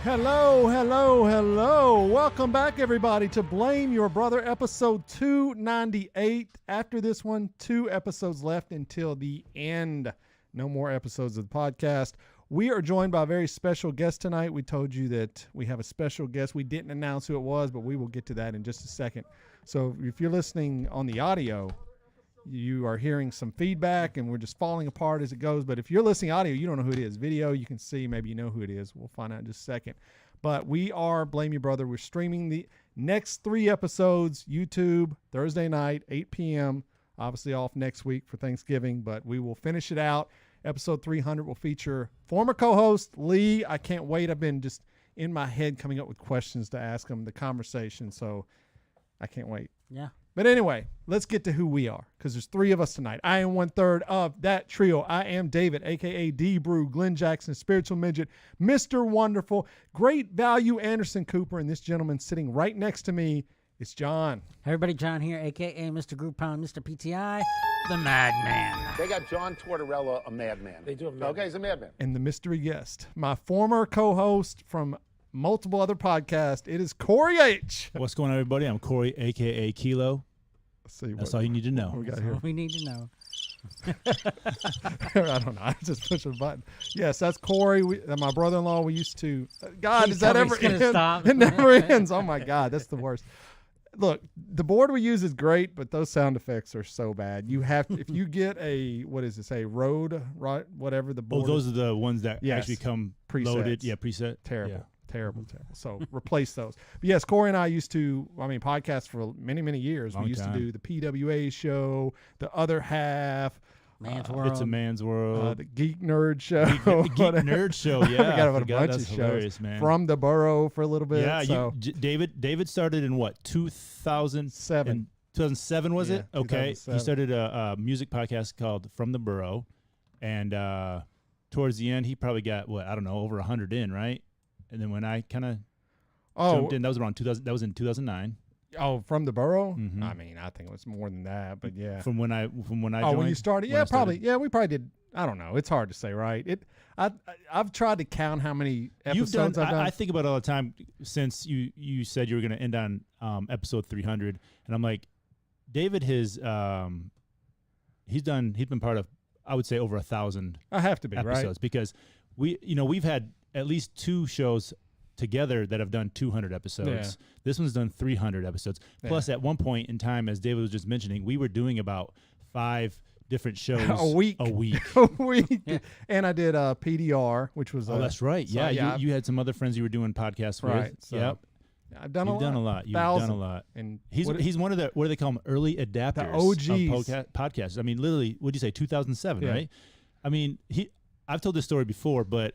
Hello, hello, hello. Welcome back, everybody, to Blame Your Brother, episode 298. After this one, 2 episodes left until the end. No more episodes of the podcast. We are joined by a very special guest tonight. We told you that we have a special guest. We didn't announce who it was, but we will get to that in just a second. So if you're listening on the audio, you are hearing some feedback, and we're just falling apart as it goes. But if you're listening audio, you don't know who it is. Video, you can see. Maybe you know who it is. We'll find out in just a second. But we are Blame Your Brother. We're streaming the next 3 episodes, YouTube, Thursday night, 8 p.m., obviously off next week for Thanksgiving, but we will finish it out. Episode 300 will feature former co-host Lee. I can't wait. I've been just in my head coming up with questions to ask him, the conversation, so I can't wait. Yeah. But anyway, let's get to who we are, because there's 3 of us tonight. I am 1/3 of that trio. I am David, a.k.a. D-Brew, Glenn Jackson, Spiritual Midget, Mr. Wonderful, Great Value Anderson Cooper, and this gentleman sitting right next to me is John. Hey everybody, John here, a.k.a. Mr. Groupon, Mr. PTI, the Madman. They got John Tortorella, a madman. They do have a madman. Okay, he's a madman. And the mystery guest, my former co-host from multiple other podcasts, it is Korey H. What's going on, everybody? I'm Korey, a.k.a. Kilo. That's all you need to know. We got That's here. all we need to know. I don't know. I just pushed a button. Yes, that's Korey. My brother-in-law, we used to... God, Please does that tell me ever it's gonna end? stop. It never ends. Oh, my God. That's the worst. Look, the board we use is great, but those sound effects are so bad. You have to, if you get a, what does it say, Rode, right, whatever the board. Oh, those are the ones that actually come Presets. loaded. Yeah, preset. Terrible. Yeah. Terrible. So replace those. But yes, Korey and I used to, podcast for many, many years. Long We used time. to do the PWA show, the other half, Man's World. It's a man's world. the Geek Nerd show. Geek Nerd show. Yeah, I got a bunch of that's shows. hilarious, man. From the Borough for a little bit. Yeah, so. David started in what, 2007? 2007 was it? Okay. 2007. He started a music podcast called From the Borough, and towards the end, he probably got over 100 in, right? And then when I kind of jumped in, that was around 2000. That was in 2009. Oh, From the Borough? Mhm. I mean, I think it was more than that, but yeah. From when I joined. When you started? When I Yeah, started. probably. Yeah, we probably did. I don't know. It's hard to say, right? I've tried to count how many episodes I've done. I think about it all the time since you said you were going to end on episode 300, and I'm like, David has he's been part of, I would say, over 1,000 I have to be, episodes, right? because we've had at least 2 shows together that have done 200 episodes. Yeah. This one's done 300 episodes. Yeah. Plus, at one point in time, as David was just mentioning, we were doing about 5 different shows A week. A week. A week. And I did PDR, which was That's right. so, Yeah, yeah, you had some other friends you were doing podcasts with. Right, so Yep. I've done You've a lot. done a lot. You've 1,000. done a lot. And He's one of the, what do they call them, early adapters OGs. of podcasts. I mean, literally, what did you say, 2007, Yeah. right? I mean, I've told this story before, but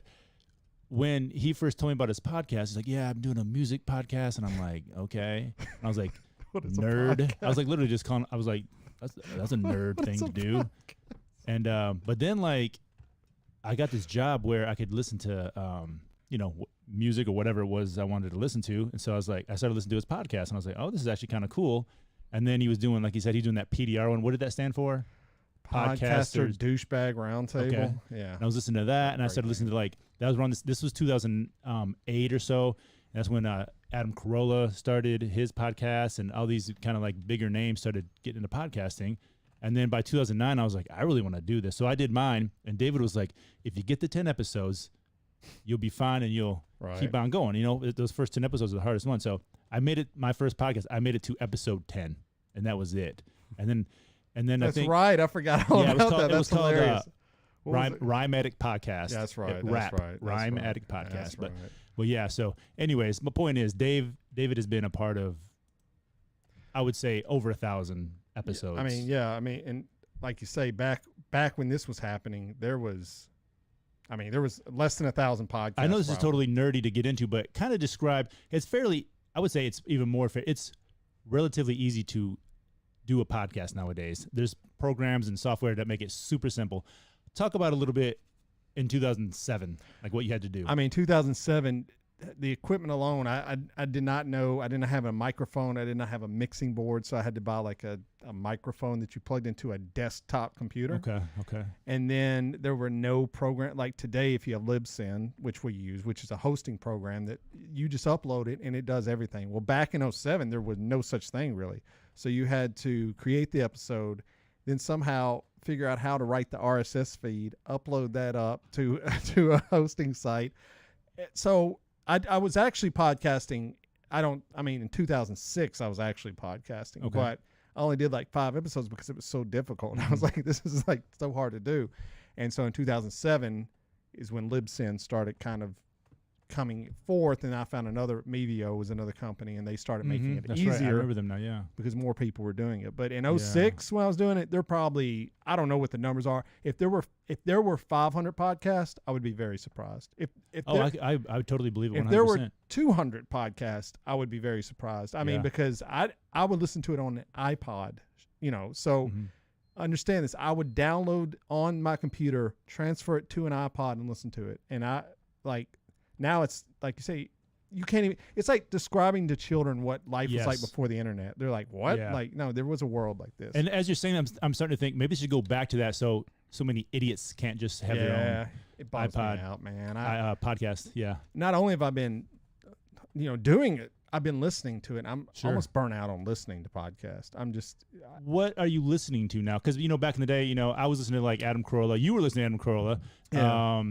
when he first told me about his podcast, he's like, yeah, I'm doing a music podcast. And I'm like, okay. And I was like, What is a nerd. podcast? I was like, literally just calling, I was like, that's a nerd thing to do. And, but then like, I got this job where I could listen to, music or whatever it was I wanted to listen to. And so I started listening to his podcast, and I was like, oh, this is actually kind of cool. And then he was doing, like he said, he's doing that PDR one. What did that stand for? Podcaster Douchebag Roundtable. Okay. Yeah. And I was listening to that, and I Great started name. listening to that was around this was 2008 or so. And that's when Adam Carolla started his podcast, and all these kind of like bigger names started getting into podcasting. And then by 2009, I was like, I really want to do this. So I did mine, and David was like, if you get to 10 episodes, you'll be fine, and you'll keep on going. Those first 10 episodes are the hardest one. So I made it, my first podcast, I made it to episode 10, and that was it. And then That's I think, right. I forgot all Yeah, about that. it That's was called hilarious. What was it? Rhyme Addict Podcast. That's right. Rap. That's right. Rhyme That's right. Addict Podcast. That's But right. well, yeah. So, anyways, my point is, David has been a part of, I would say, over 1,000 episodes. I mean, and like you say, back when this was happening, there was less than 1,000 podcasts. I know this is probably. totally nerdy to get into, but kind of describe. It's fairly. I would say it's even more fair. It's relatively easy to do a podcast nowadays. There's programs and software that make it super simple. Talk about a little bit in 2007, like what you had to do. I mean, 2007, the equipment alone, I did not know. I didn't have a microphone. I did not have a mixing board, so I had to buy like a microphone that you plugged into a desktop computer. Okay. And then there were no program like today. If you have Libsyn, which we use, which is a hosting program that you just upload it and it does everything. Well, back in 2007, there was no such thing really. So you had to create the episode, then somehow figure out how to write the RSS feed, upload that up to a hosting site. So I was actually podcasting. In 2006, I was actually podcasting, but I only did like 5 episodes because it was so difficult. And I was like, this is like so hard to do. And so in 2007 is when Libsyn started kind of coming forth, and I found Mevio was another company, and they started making it easier. Right. I remember them now, yeah. Because more people were doing it. But in 2006, when I was doing it, there probably, I don't know what the numbers are. If there were 500 podcasts, I would be very surprised. I would totally believe it 100%. If there were 200 podcasts, I would be very surprised. I mean, because I would listen to it on the iPod, so understand this. I would download on my computer, transfer it to an iPod and listen to it. And now it's like you say, you can't even, it's like describing to children what life was like before the internet. They're like, what? Yeah. Like, no, there was a world like this. And as you're saying, I'm starting to think maybe it should go back to that. So many idiots can't just have their own it bugs iPod me out, man. podcast. Yeah. Not only have I been, doing it, I've been listening to it. I'm almost burnt out on listening to podcasts. I'm just. What are you listening to now? Because, back in the day, I was listening to like Adam Carolla. You were listening to Adam Carolla. Yeah.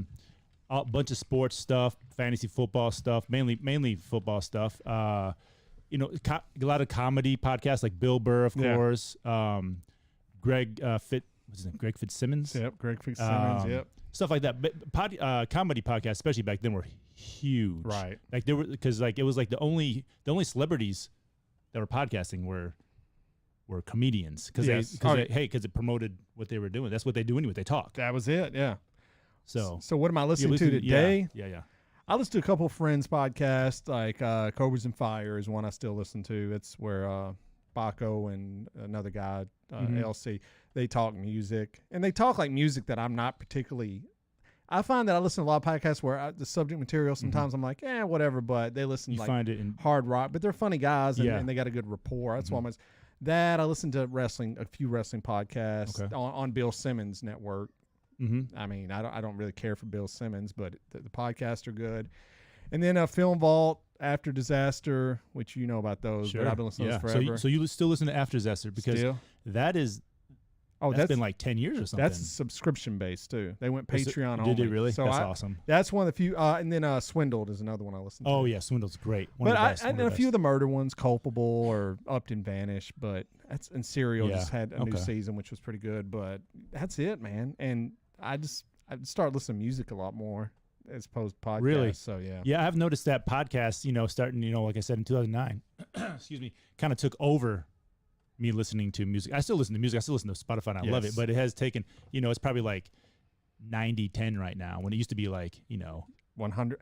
A bunch of sports stuff, fantasy football stuff, mainly football stuff. A lot of comedy podcasts like Bill Burr, of course. Greg Fitzsimmons. Yep, Greg Fitzsimmons. Yep. Stuff like that. But comedy podcasts, especially back then, were huge. Right. Like there were, because like it was like the only celebrities that were podcasting were comedians because it promoted what they were doing. That's what they do anyway. They talk. That was it. Yeah. So what am I listening to today? Yeah. I listen to a couple of friends' podcasts, like Cobras and Fire is one I still listen to. It's where Baco and another guy, LC, they talk music. And they talk like music that I'm not particularly. I find that I listen to a lot of podcasts where the subject material, sometimes I'm like, whatever, but they listen to find it in hard rock. But they're funny guys, and they got a good rapport. That's why I'm that. I listen to a few wrestling podcasts on Bill Simmons' network. I mean, I don't really care for Bill Simmons, but the podcasts are good. And then Film Vault, After Disaster, which you know about those, but I've been listening to those forever. So you still listen to After Disaster because that's been like 10 years or something. That's subscription based too. They went Patreon only. Did they really? So that's awesome. That's one of the few. And then Swindled is another one I listen to. Oh yeah, Swindled's great. And a few of the murder ones, Culpable or Upton Vanish, and Serial just had a new season, which was pretty good. But that's it, man. And I started listening to music a lot more as opposed to podcasts. Really? So yeah. Yeah, I've noticed that podcasts, starting, like I said, in 2009, excuse me, kind of took over me listening to music. I still listen to music. I still listen to Spotify, and I love it. But it has taken, it's probably like 90-10 right now, when it used to be like, 100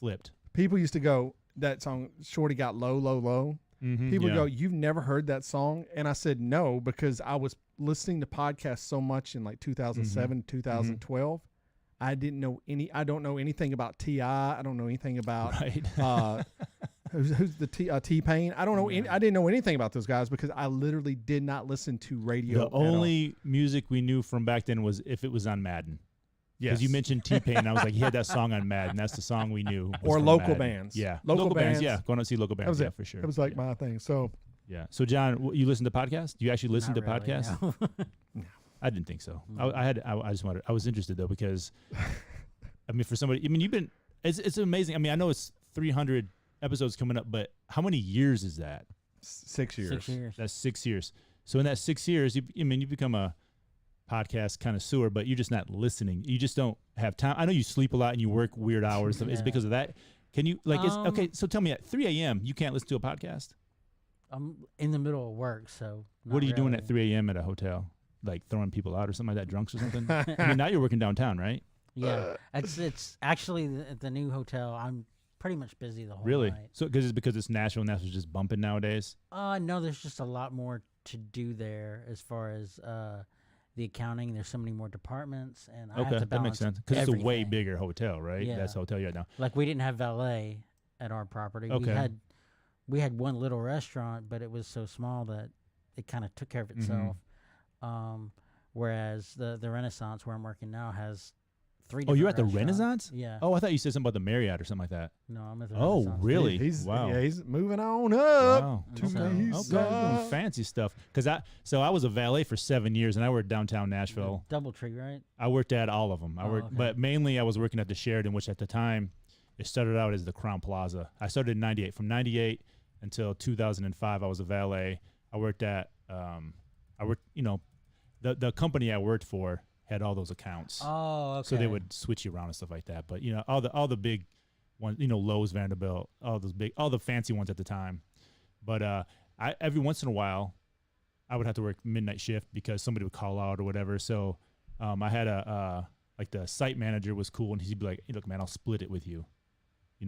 flipped. People used to go, that song, Shorty Got Low, Low, Low. People go, you've never heard that song? And I said no, because I was listening to podcasts so much in like 2007, 2012. I don't know anything about T.I. I don't know anything about who's the T-Pain. I don't know. I didn't know anything about those guys because I literally did not listen to radio. The only music we knew from back then was if it was on Madden. Because you mentioned T-Pain, and I was like, he had that song on Madden. That's the song we knew. Or local Madden. bands. Yeah. Local bands. Yeah. Going to see local bands. That was it. For sure. It was like my thing. So. Yeah. So, John, you listen to podcasts? Do you actually listen to podcasts? No. No. I didn't think so. I was interested, though, because, for somebody, it's amazing. I know it's 300 episodes coming up, but how many years is that? 6 years. 6 years. That's 6 years. So in that 6 years, you become a podcast connoisseur, but you're just not listening. You just don't have time. I know you sleep a lot and you work weird hours. Is it because of that? Can you okay? So tell me, at 3 a.m. you can't listen to a podcast? I'm in the middle of work, so. What are you doing at 3 a.m. at a hotel? Like throwing people out or something like that, drunks or something? Now you're working downtown, right? Yeah, it's actually at the new hotel. I'm pretty much busy the whole really? night. So because it's Nashville and that's just bumping nowadays? No, there's just a lot more to do there as far as the accounting. There's so many more departments, and I have to balance that makes sense because it's a way everything. bigger hotel, right? Yeah. That's the hotel you're at now. Like we didn't have valet, at our property. Okay. We had one little restaurant, but it was so small that it kind of took care of itself. Whereas the Renaissance where I'm working now has 3 different Oh, you're at the restaurants. Renaissance? Yeah. Oh, I thought you said something about the Marriott or something like that. No, I'm at the Oh, Renaissance. really? Wow. Wow. He's moving on up. Wow. To So- the east Okay, doing side. fancy stuff. I was a valet for 7 years, and I worked downtown Nashville. Doubletree, right? I worked at all of them. Okay. But mainly I was working at the Sheridan, which at the time it started out as the Crown Plaza. I started in '98. From '98 until 2005, I was a valet. I worked at the company I worked for had all those accounts. Oh, okay. So they would switch you around and stuff like that. But all the big ones, Lowe's, Vanderbilt, all the fancy ones at the time. But I every once in a while, I would have to work midnight shift because somebody would call out or whatever. So I had like the site manager was cool, and he'd be like, "Hey, look, man, I'll split it with you."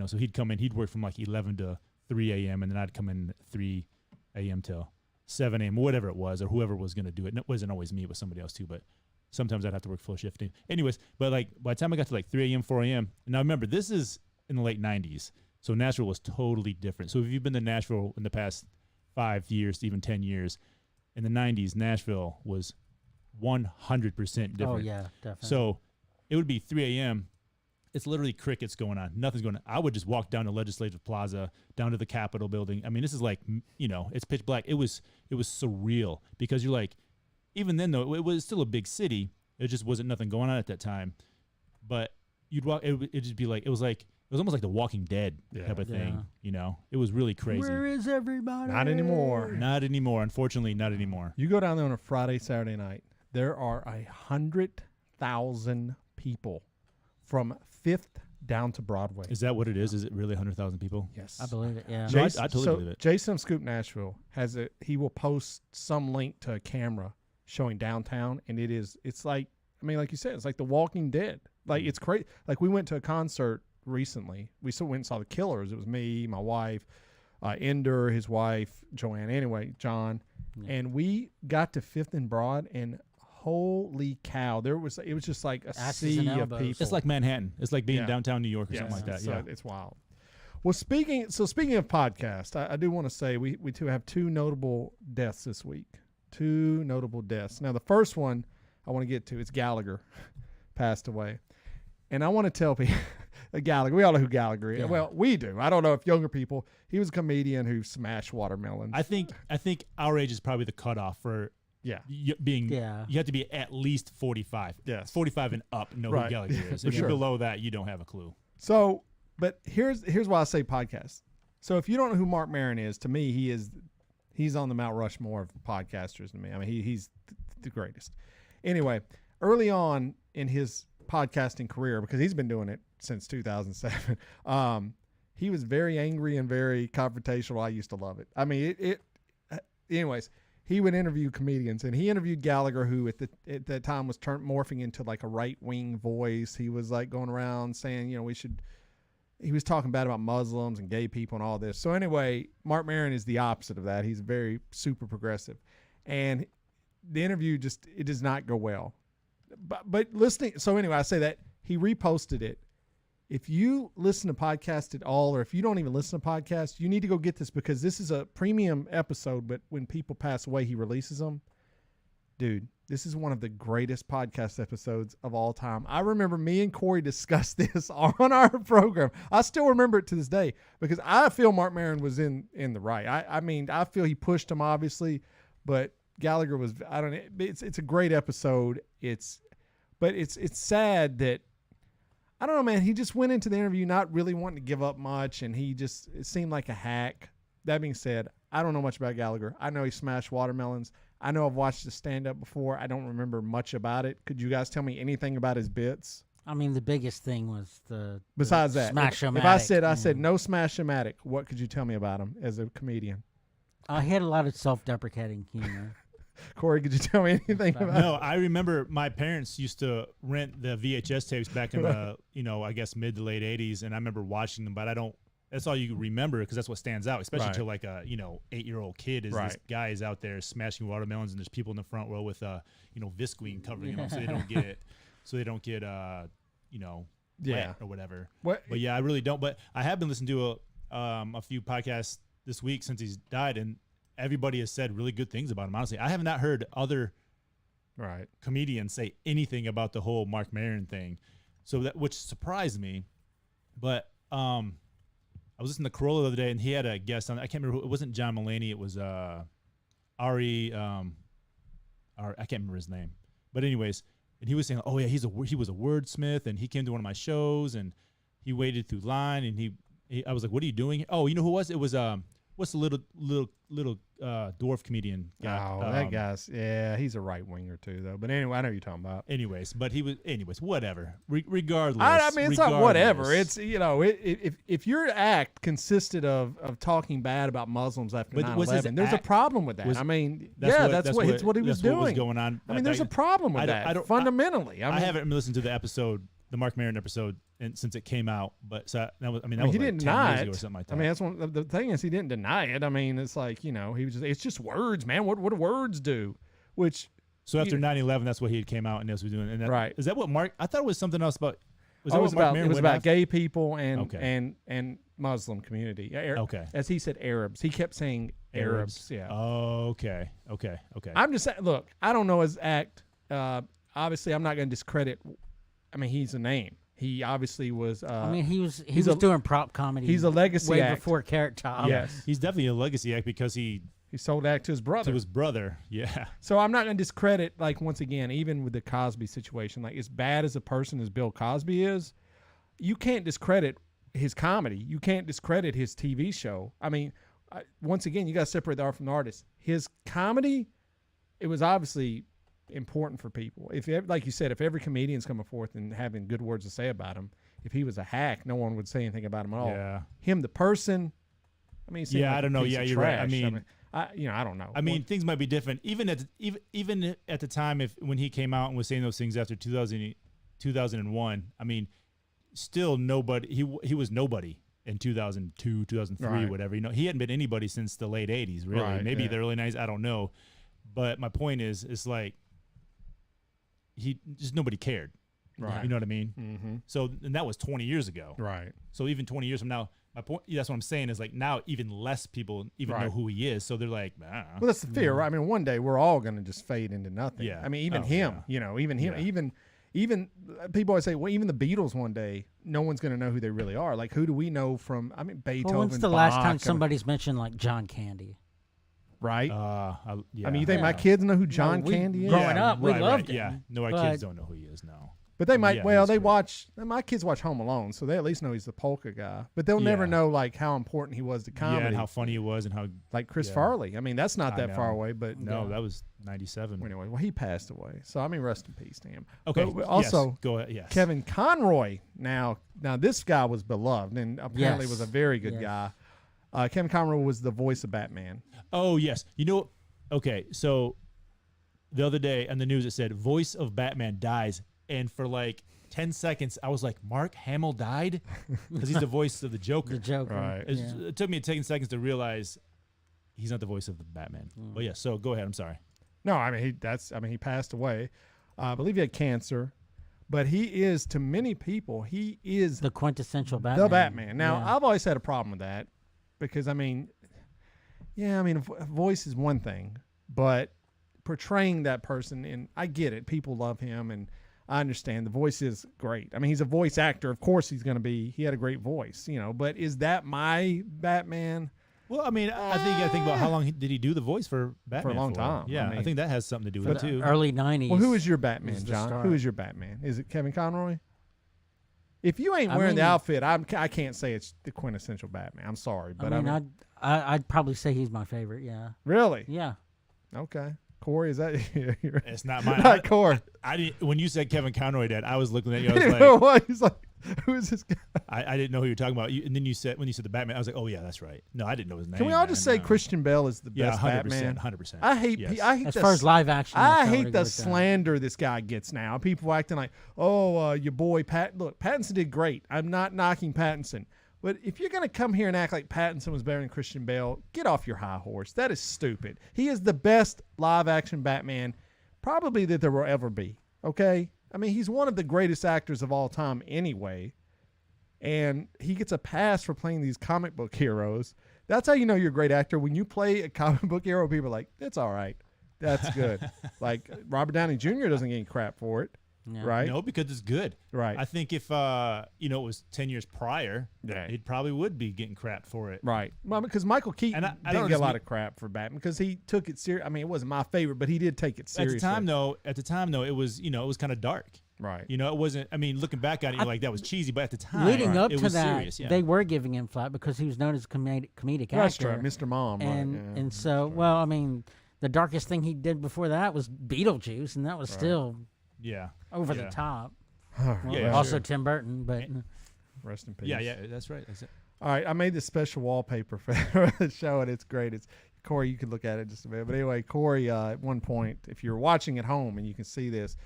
So he'd come in, he'd work from like 11 to 3 a.m. and then I'd come in 3 a.m. till 7 a.m. or whatever it was, or whoever was going to do it. And it wasn't always me, it was somebody else too, but sometimes I'd have to work full shift. Anyways, but like by the time I got to like 3 a.m., 4 a.m., and now remember, this is in the late 90s, so Nashville was totally different. So if you've been to Nashville in the past 5 years, even 10 years, in the 90s, Nashville was 100% different. Oh, yeah, definitely. So it would be 3 a.m., it's literally crickets going on. Nothing's going on. I would just walk down to Legislative Plaza, down to the Capitol building. I mean, this is like, it's pitch black. It was surreal because you're like, even then though, it was still a big city. It just wasn't nothing going on at that time. But you'd walk, it'd just be like, it was almost like The Walking Dead type of thing. It was really crazy. Where is everybody? Not anymore. Not anymore. Unfortunately, not anymore. You go down there on a Friday, Saturday night, there are 100,000 people from 5th down to Broadway. Is that what it is? Is it really 100,000 people? Yes. I believe it, yeah. No, I totally believe it. Jason of Scoop Nashville he will post some link to a camera showing downtown, and it's like, like you said, it's like The Walking Dead. Like, it's crazy. Like, we went to a concert recently. We went and saw the Killers. It was me, my wife, Ender, his wife, Joanne, John. Yeah. And we got to 5th and Broad, and holy cow, it was just like a sea of people. It's like Manhattan. It's like being downtown New York or something like that. So yeah. It's wild. Well, speaking of podcasts, I do want to say we too have 2 notable deaths this week. 2 notable deaths. Now, the first one I want to get to, it's Gallagher passed away. And I want to tell people, Gallagher, we all know who Gallagher is. Yeah. Well, we do. I don't know if younger people, he was a comedian who smashed watermelons. I think our age is probably the cutoff for you have to be at least 45. Yes. 45 and up know who Gallagher is. If you're below that, you don't have a clue. So, but here's why I say podcast. So if you don't know who Mark Maron is, to me, he's on the Mount Rushmore of podcasters to me. I mean, he's the greatest. Anyway, early on in his podcasting career, because he's been doing it since 2007, he was very angry and very confrontational. I used to love it. I mean, anyways, he would interview comedians, and he interviewed Gallagher, who at that time was morphing into like a right-wing voice. He was like going around saying, he was talking bad about Muslims and gay people and all this. So anyway, Mark Maron is the opposite of that. He's very super progressive. And the interview it does not go well. But listening, so anyway, I say that he reposted it. If you listen to podcasts at all, or if you don't even listen to podcasts, you need to go get this, because this is a premium episode, but when people pass away, he releases them. Dude, this is one of the greatest podcast episodes of all time. I remember me and Korey discussed this on our program. I still remember it to this day, because I feel Mark Maron was in the right. I mean, I feel he pushed him, obviously, but Gallagher was, I don't know. It's a great episode. But it's sad that, I don't know, man. He just went into the interview not really wanting to give up much, and it seemed like a hack. That being said, I don't know much about Gallagher. I know he smashed watermelons. I know I've watched his stand-up before. I don't remember much about it. Could you guys tell me anything about his bits? I mean, the biggest thing was besides that, Smash-O-Matic. If I said no Smash-O-Matic, what could you tell me about him as a comedian? He had a lot of self-deprecating humor. Korey, could you tell me anything about No, I remember my parents used to rent the VHS tapes back in the, I guess mid to late 80s, and I remember watching them, but that's all you remember, because that's what stands out, especially to like a, 8-year-old kid, is this guy is out there smashing watermelons, and there's people in the front row with, Visqueen covering them so they don't get, wet or whatever. But yeah, I really don't. But I have been listening to a few podcasts this week since he's died, and everybody has said really good things about him. Honestly, I have not heard other comedians say anything about the whole Mark Maron thing, which surprised me. But I was listening to Corolla the other day, and he had a guest on. I can't remember. It wasn't John Mulaney. It was Ari. I can't remember his name. But anyways, and he was saying, "Oh yeah, he was a wordsmith, and he came to one of my shows, and he waited through line, and I was like, what are you doing? Oh, you know who it was? It was what's the little dwarf comedian guy? Oh, that guy's he's a right winger too, though. But anyway, I know what you're talking about. Anyways, whatever. Regardless, I mean, it's not whatever. It's if your act consisted of talking bad about Muslims after 9/11, there's a problem with that. That's what he was doing. What was going on. I mean, there's a problem with that. Fundamentally, I haven't listened to the episode, the Mark Maron episode, since it came out. But that was he like didn't 10 deny years it ago or something like that. I mean, that's one. The thing is, he didn't deny it. I mean, it's like he was just. It's just words, man. What do words do? Which so after 9/11, that's what he came out and was doing. And right? Is that what Mark? I thought it was something else about. It was about gay people and Muslim community. Okay. As he said, Arabs. He kept saying Arabs. Yeah. Oh, okay. I'm just saying. Look, I don't know his act. Obviously, I'm not going to discredit. I mean, he's a name. He obviously was. He was doing prop comedy. He's a legacy way act. before Carrot Top. Yes, he's definitely a legacy act because he sold act to his brother. Yeah. So I'm not going to discredit, like, once again, even with the Cosby situation, like, as bad as a person as Bill Cosby is, you can't discredit his comedy. You can't discredit his TV show. I mean, once again, you got to separate the art from the artist. His comedy, it was obviously important for people. Like you said, if every comedian's coming forth and having good words to say about him, if he was a hack, no one would say anything about him at all. Yeah. Him, the person, I mean, I don't know. Yeah, you're right. I mean, I don't know. I mean, things might be different. Even at the time, when he came out and was saying those things after 2001, I mean, still nobody. He was nobody in 2002, 2003, right. Whatever. He hadn't been anybody since the late 80s, really. Right, Maybe the early 90s. I don't know. But my point is, it's like nobody cared. Right. You know what I mean? Mm-hmm. So, and that was 20 years ago. Right. So even 20 years from now, my point, that's what I'm saying is, like, now even less people know who he is. So they're like, well, that's the fear, right? I mean, one day we're all going to just fade into nothing. Yeah. I mean, even him, even him, even people always say, well, even the Beatles one day, no one's going to know who they really are. Like, who do we know from, Beethoven, Well, when's the last time somebody's mentioned, like, John Candy? Right? I mean, you think my kids know who John Candy is? Growing up, we loved him. Yeah, no, our kids don't know who he is now. But they might. Well, they watch. My kids watch Home Alone, so they at least know he's the polka guy. But they'll never know, like, how important he was to comedy. Yeah, and how funny he was, and how, like, Chris Farley. I mean, that's not that far away. But no, that was 97. Anyway, well, he passed away, so I mean, rest in peace to him. Okay. But also, go ahead. Yes. Kevin Conroy. Now this guy was beloved, and apparently was a very good guy. Kevin Conroy was the voice of Batman. Oh yes, okay, so the other day on the news it said voice of Batman dies, and for like 10 seconds I was like, Mark Hamill died? Because he's the voice of the Joker. The Joker. Right. It took me 10 seconds to realize he's not the voice of the Batman. But yeah, so go ahead. I'm sorry. No, I mean he passed away. I believe he had cancer, but he is, to many people, he is the quintessential Batman. The Batman. Now I've always had a problem with that because voice is one thing, but portraying that person, and I get it, people love him, and I understand the voice is great. I mean, he's a voice actor. Of course he had a great voice, but is that my Batman? Well, I mean, I think you got to think about how long did he do the voice for Batman for a long time. Yeah, I think that has something to do with it too. Early 90s. Well, who is your Batman, John? Who is your Batman? Is it Kevin Conroy? If you ain't wearing the outfit, I can't say it's the quintessential Batman. I'm sorry, but I'd probably say he's my favorite. Yeah. Really? Yeah. Okay. Korey, is that it's not mine. Not Korey. I didn't. When you said Kevin Conroy did, I was looking at you. I was like, what? He's like, who is this guy? I didn't know who you were talking about. And then when you said the Batman, I was like, oh yeah, that's right. No, I didn't know his name. Can we all just say Christian Bale is the best Batman? 100%. I hate as far as live action. I hate the slander this guy gets now. People acting like, your boy Pat. Look, Pattinson did great. I'm not knocking Pattinson. But if you're going to come here and act like Pattinson was better than Christian Bale, get off your high horse. That is stupid. He is the best live-action Batman probably that there will ever be, okay? I mean, he's one of the greatest actors of all time anyway. and he gets a pass for playing these comic book heroes. That's how you know you're a great actor. When you play a comic book hero, people are like, "That's all right, that's good." Like Robert Downey Jr. doesn't get any crap for it, right? No, because it's good. Right. I think if it was 10 years prior, he probably would be getting crap for it. Right. Well, because Michael Keaton didn't get a lot of crap for Batman because he took it serious. I mean, it wasn't my favorite, but he did take it seriously. At the time though, it was kind of dark. Right. It wasn't. I mean, looking back at it, you're like that was cheesy, but at the time, leading up it to was that, serious, yeah. they were giving him flat because he was known as a comedic That's actor. right, Mr. Mom. And right, yeah. and so, well, I mean, the darkest thing he did before that was Beetlejuice, and that was still over the top. Also Tim Burton, but rest in peace. Yeah, that's right. That's it. All right, I made this special wallpaper for the show, and it's great. It's Korey. You can look at it just a bit. But anyway, Korey, at one point, if you're watching at home and you can see this,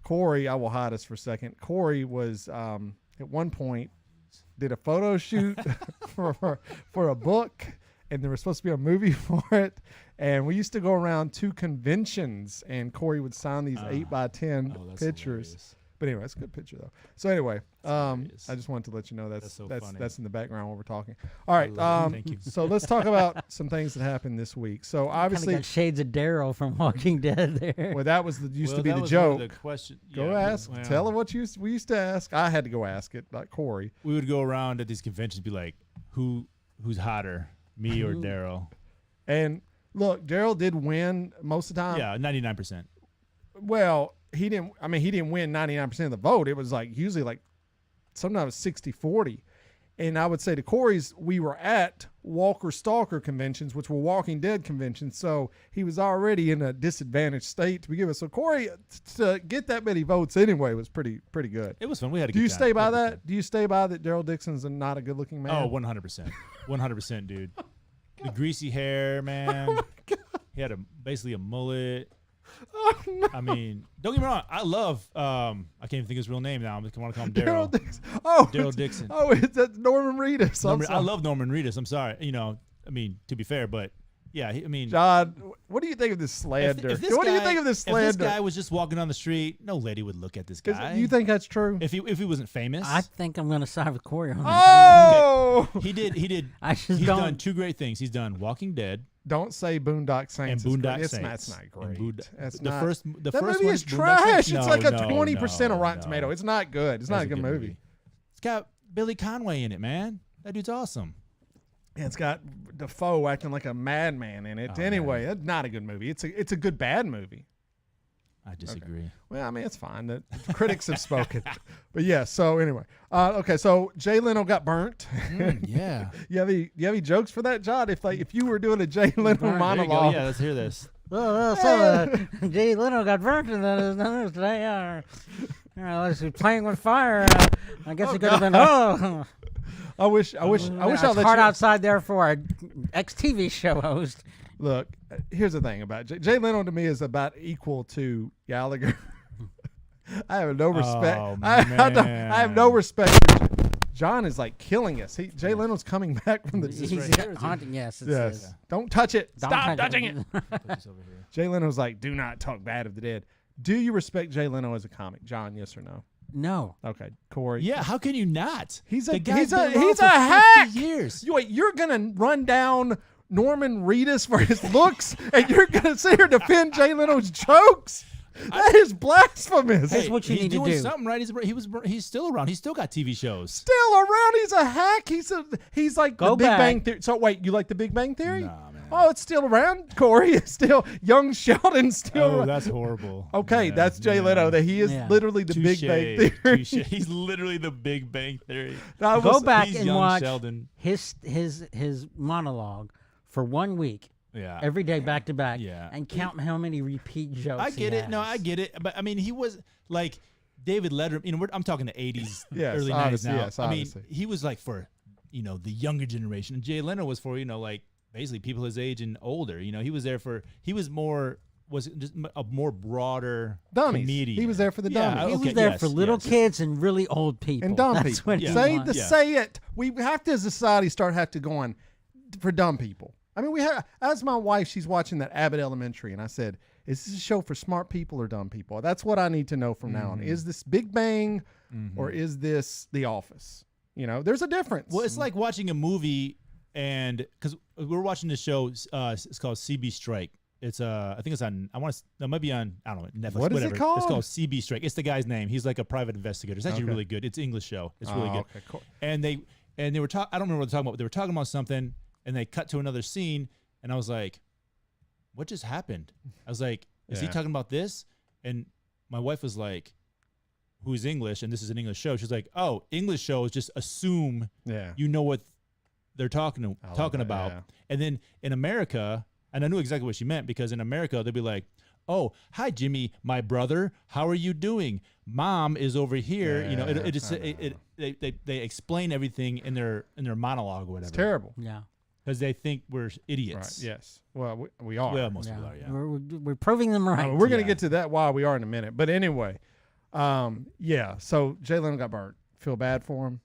Korey, I will hide us for a second. Korey was at one point did a photo shoot for a book, and there was supposed to be a movie for it. And we used to go around to conventions, and Korey would sign these 8x10 pictures. Hilarious. But anyway, it's a good picture though. So anyway, I just wanted to let you know that's so funny. that's in the background while we're talking. All right, Thank you. So let's talk about some things that happened this week. So obviously, got shades of Daryl from Walking Dead there. well, that was used to be that the was joke. one of the question. Go yeah, ask. well, Tell her what we used to ask. I had to go ask it, like Korey. We would go around at these conventions, and be like, who's hotter, me or Daryl? And look, Daryl did win most of the time. Yeah, 99%. Well, he didn't. I mean, he didn't win 99% of the vote. It was like usually like sometimes 60-40. And I would say to Korey's, we were at Walker Stalker conventions, which were Walking Dead conventions. So he was already in a disadvantaged state to begin with. So Korey, to get that many votes anyway, was pretty good. It was fun. We had a Do good you time. stay by that? Do you stay by that Daryl Dixon's not a good looking man? Oh, 100%. 100%, dude. The greasy hair, man. He had basically a mullet. Oh, no. I mean, don't get me wrong. I love, I can't even think of his real name now. I want to call him Daryl. Dixon. Oh, Daryl Dixon. Oh, it's Norman Reedus. I love Norman Reedus. I'm sorry. I mean, to be fair, but yeah, I mean. John, what do you think of this slander? If What do you think of this slander? If this guy was just walking down the street, no lady would look at this guy. You think that's true? If he wasn't famous. I think I'm going to side with Korey on this. Oh! Okay. He did. He's done two great things. He's done Walking Dead. Don't say Boondock Saints. And Boondock Saints. Saints. That's not great. The that first movie one is trash. It's like a 20% no, of Rotten Tomato. It's not good. It's not a good movie. It's got Billy Conway in it, man. That dude's awesome. Yeah, it's got Defoe acting like a madman in it. Oh, anyway, that's not a good movie. It's a good bad movie. I disagree. Okay. Well, I mean, it's fine. The critics have spoken. But yeah, so anyway. Okay, so Jay Leno got burnt. Yeah. You have any jokes for that, John? If you were doing a Jay Leno monologue. Yeah, let's hear this. Jay Leno got burnt in the news today. Let's see, playing with fire. I guess he could have been. Oh. I wish I it's let hard you outside there for an ex-TV show host. Look, here's the thing about Jay Leno to me is about equal to Gallagher. I have no respect. Oh, I have no respect for John is like killing us. Jay Leno's coming back from the He's haunting. Yes. Yes. Don't touch it. Stop touching it. Put this over here. Jay Leno's like, do not talk bad of the dead. Do you respect Jay Leno as a comic, John? Yes or no? No. Okay, Korey. Yeah, how can you not? He's a guy's a hack. Years. You're gonna run down Norman Reedus for his looks, and you're gonna sit here and defend Jay Leno's jokes? That is blasphemous. That's what you need to do. He's doing something right. He's still around. He's still got TV shows. Still around. He's a hack. He's like Go the Big back. Bang Theory. So wait, you like the Big Bang Theory? Nah, man. Oh, it's still around. Korey is still young. Sheldon's still. Oh, around. that's horrible. Okay, Yeah, that's Jay yeah. Leno. That he is literally the Big Bang Theory. Touche. He's literally the Big Bang Theory. Go back he's and young watch Sheldon. his monologue for 1 week. Yeah. Every day back to back. Yeah. And count how many repeat jokes. I get he it. No, has. I get it. But I mean, he was like David Letterman. I'm talking the 80s, Yes, early 90s now. yes, I mean, obviously. he was like for, the younger generation. And Jay Leno was for, like basically people his age and older. He was there was just a more broader Dummies. comedian. He was there for the dummies. He okay, was there yes, for little yes. kids and really old people. And dumb That's people. what he Say wants. say it. We have to, as a society, have to go on for dumb people. I mean, we have. As my wife, she's watching that Abbott Elementary, and I said, "Is this a show for smart people or dumb people?" That's what I need to know from now on. Is this Big Bang, or is this The Office? There's a difference. Well, it's like watching a movie, and because we're watching this show, it's called CB Strike. It's I think it's on. It might be on. I don't know, Netflix. What is whatever. it called? It's called CB Strike. It's the guy's name. He's like a private investigator. It's actually really good. It's an English show. It's really good. Okay, cool. And they were talking. I don't remember what they're talking about. But they were talking about something, and they cut to another scene, and I was like, "What just happened?" I was like, "Is he talking about this?" And my wife was like, who's English, and this is an English show. She's like, "Oh, English shows just assume you know what they're talking about." Yeah. And then in America, and I knew exactly what she meant, because in America they'd be like, "Oh, hi Jimmy, my brother. How are you doing? Mom is over here." They explain everything in their monologue or whatever. It's terrible. Yeah. Because they think we're idiots. Right. Yes. Well, we are. Well, most people are. Yeah. We're proving them right. We're going to get to that why we are in a minute. But anyway, so Jay Leno got burnt. Feel bad for him.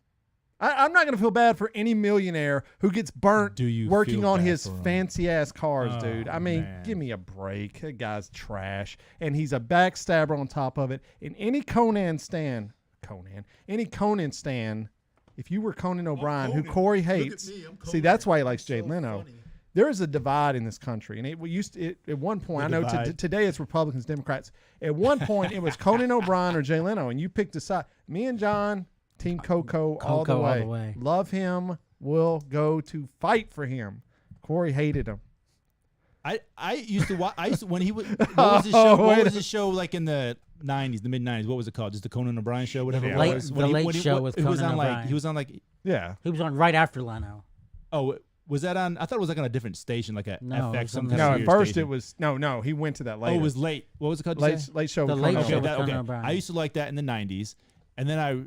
I'm not going to feel bad for any millionaire who gets burnt working on his fancy ass cars, dude. I mean, give me a break. That guy's trash, and he's a backstabber on top of it. And any Conan stan, if you were Conan O'Brien, who Korey hates, see, that's why he likes Jay Leno. There is a divide in this country, and at one point, I know today it's Republicans, Democrats. At one point, it was Conan O'Brien or Jay Leno, and you picked a side. Me and John, Team Coco all the way. Love him. Will go to fight for him. Korey hated him. I used to watch. When he was. What was his show? What was his show like in the '90s, the mid '90s? What was it called? Just the Conan O'Brien show, whatever it was. The late show with Conan O'Brien. He was on like. Yeah. He was on right after Leno. Oh, was that on? I thought it was like on a different station, like a FX. No, at first station. It was no. He went to that later. Oh, it was late. What was it called? Late show. The with late show with O'Brien. Conan O'Brien. I used to like that in the '90s, and then I,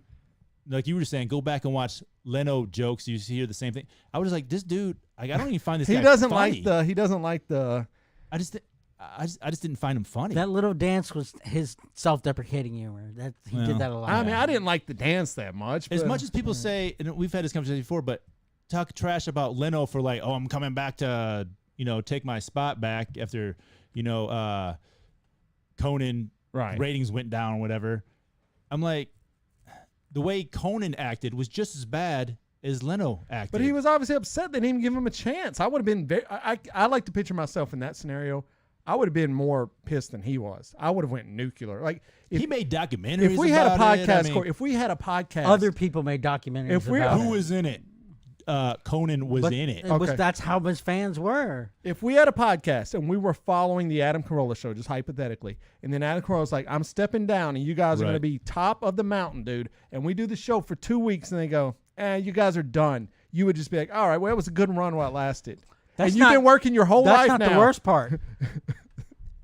like you were saying, go back and watch Leno jokes. You hear the same thing. I was like, this dude. I don't even find this. He guy doesn't funny. like the. I just didn't find him funny. That little dance was his self-deprecating humor. That he did that a lot. I mean, I didn't like the dance that much. As much as people say, and we've had this conversation before, but talk trash about Leno for like, oh, I'm coming back to take my spot back after Conan ratings went down or whatever. I'm like, the way Conan acted was just as bad as Leno acted. But he was obviously upset they didn't even give him a chance. I would have been I like to picture myself in that scenario. I would have been more pissed than he was. I would have went nuclear. Like he made documentaries. If we had a podcast, if we had a podcast, other people made documentaries. Who was in it? Conan was in it. That's how his fans were. If we had a podcast and we were following the Adam Carolla show, just hypothetically, and then Adam Carolla's like, "I'm stepping down, and you guys are going to be top of the mountain, dude," and we do the show for 2 weeks, and they go, "You guys are done." You would just be like, "All right, well, it was a good run while it lasted." And you've been working your whole life now. That's not the worst part.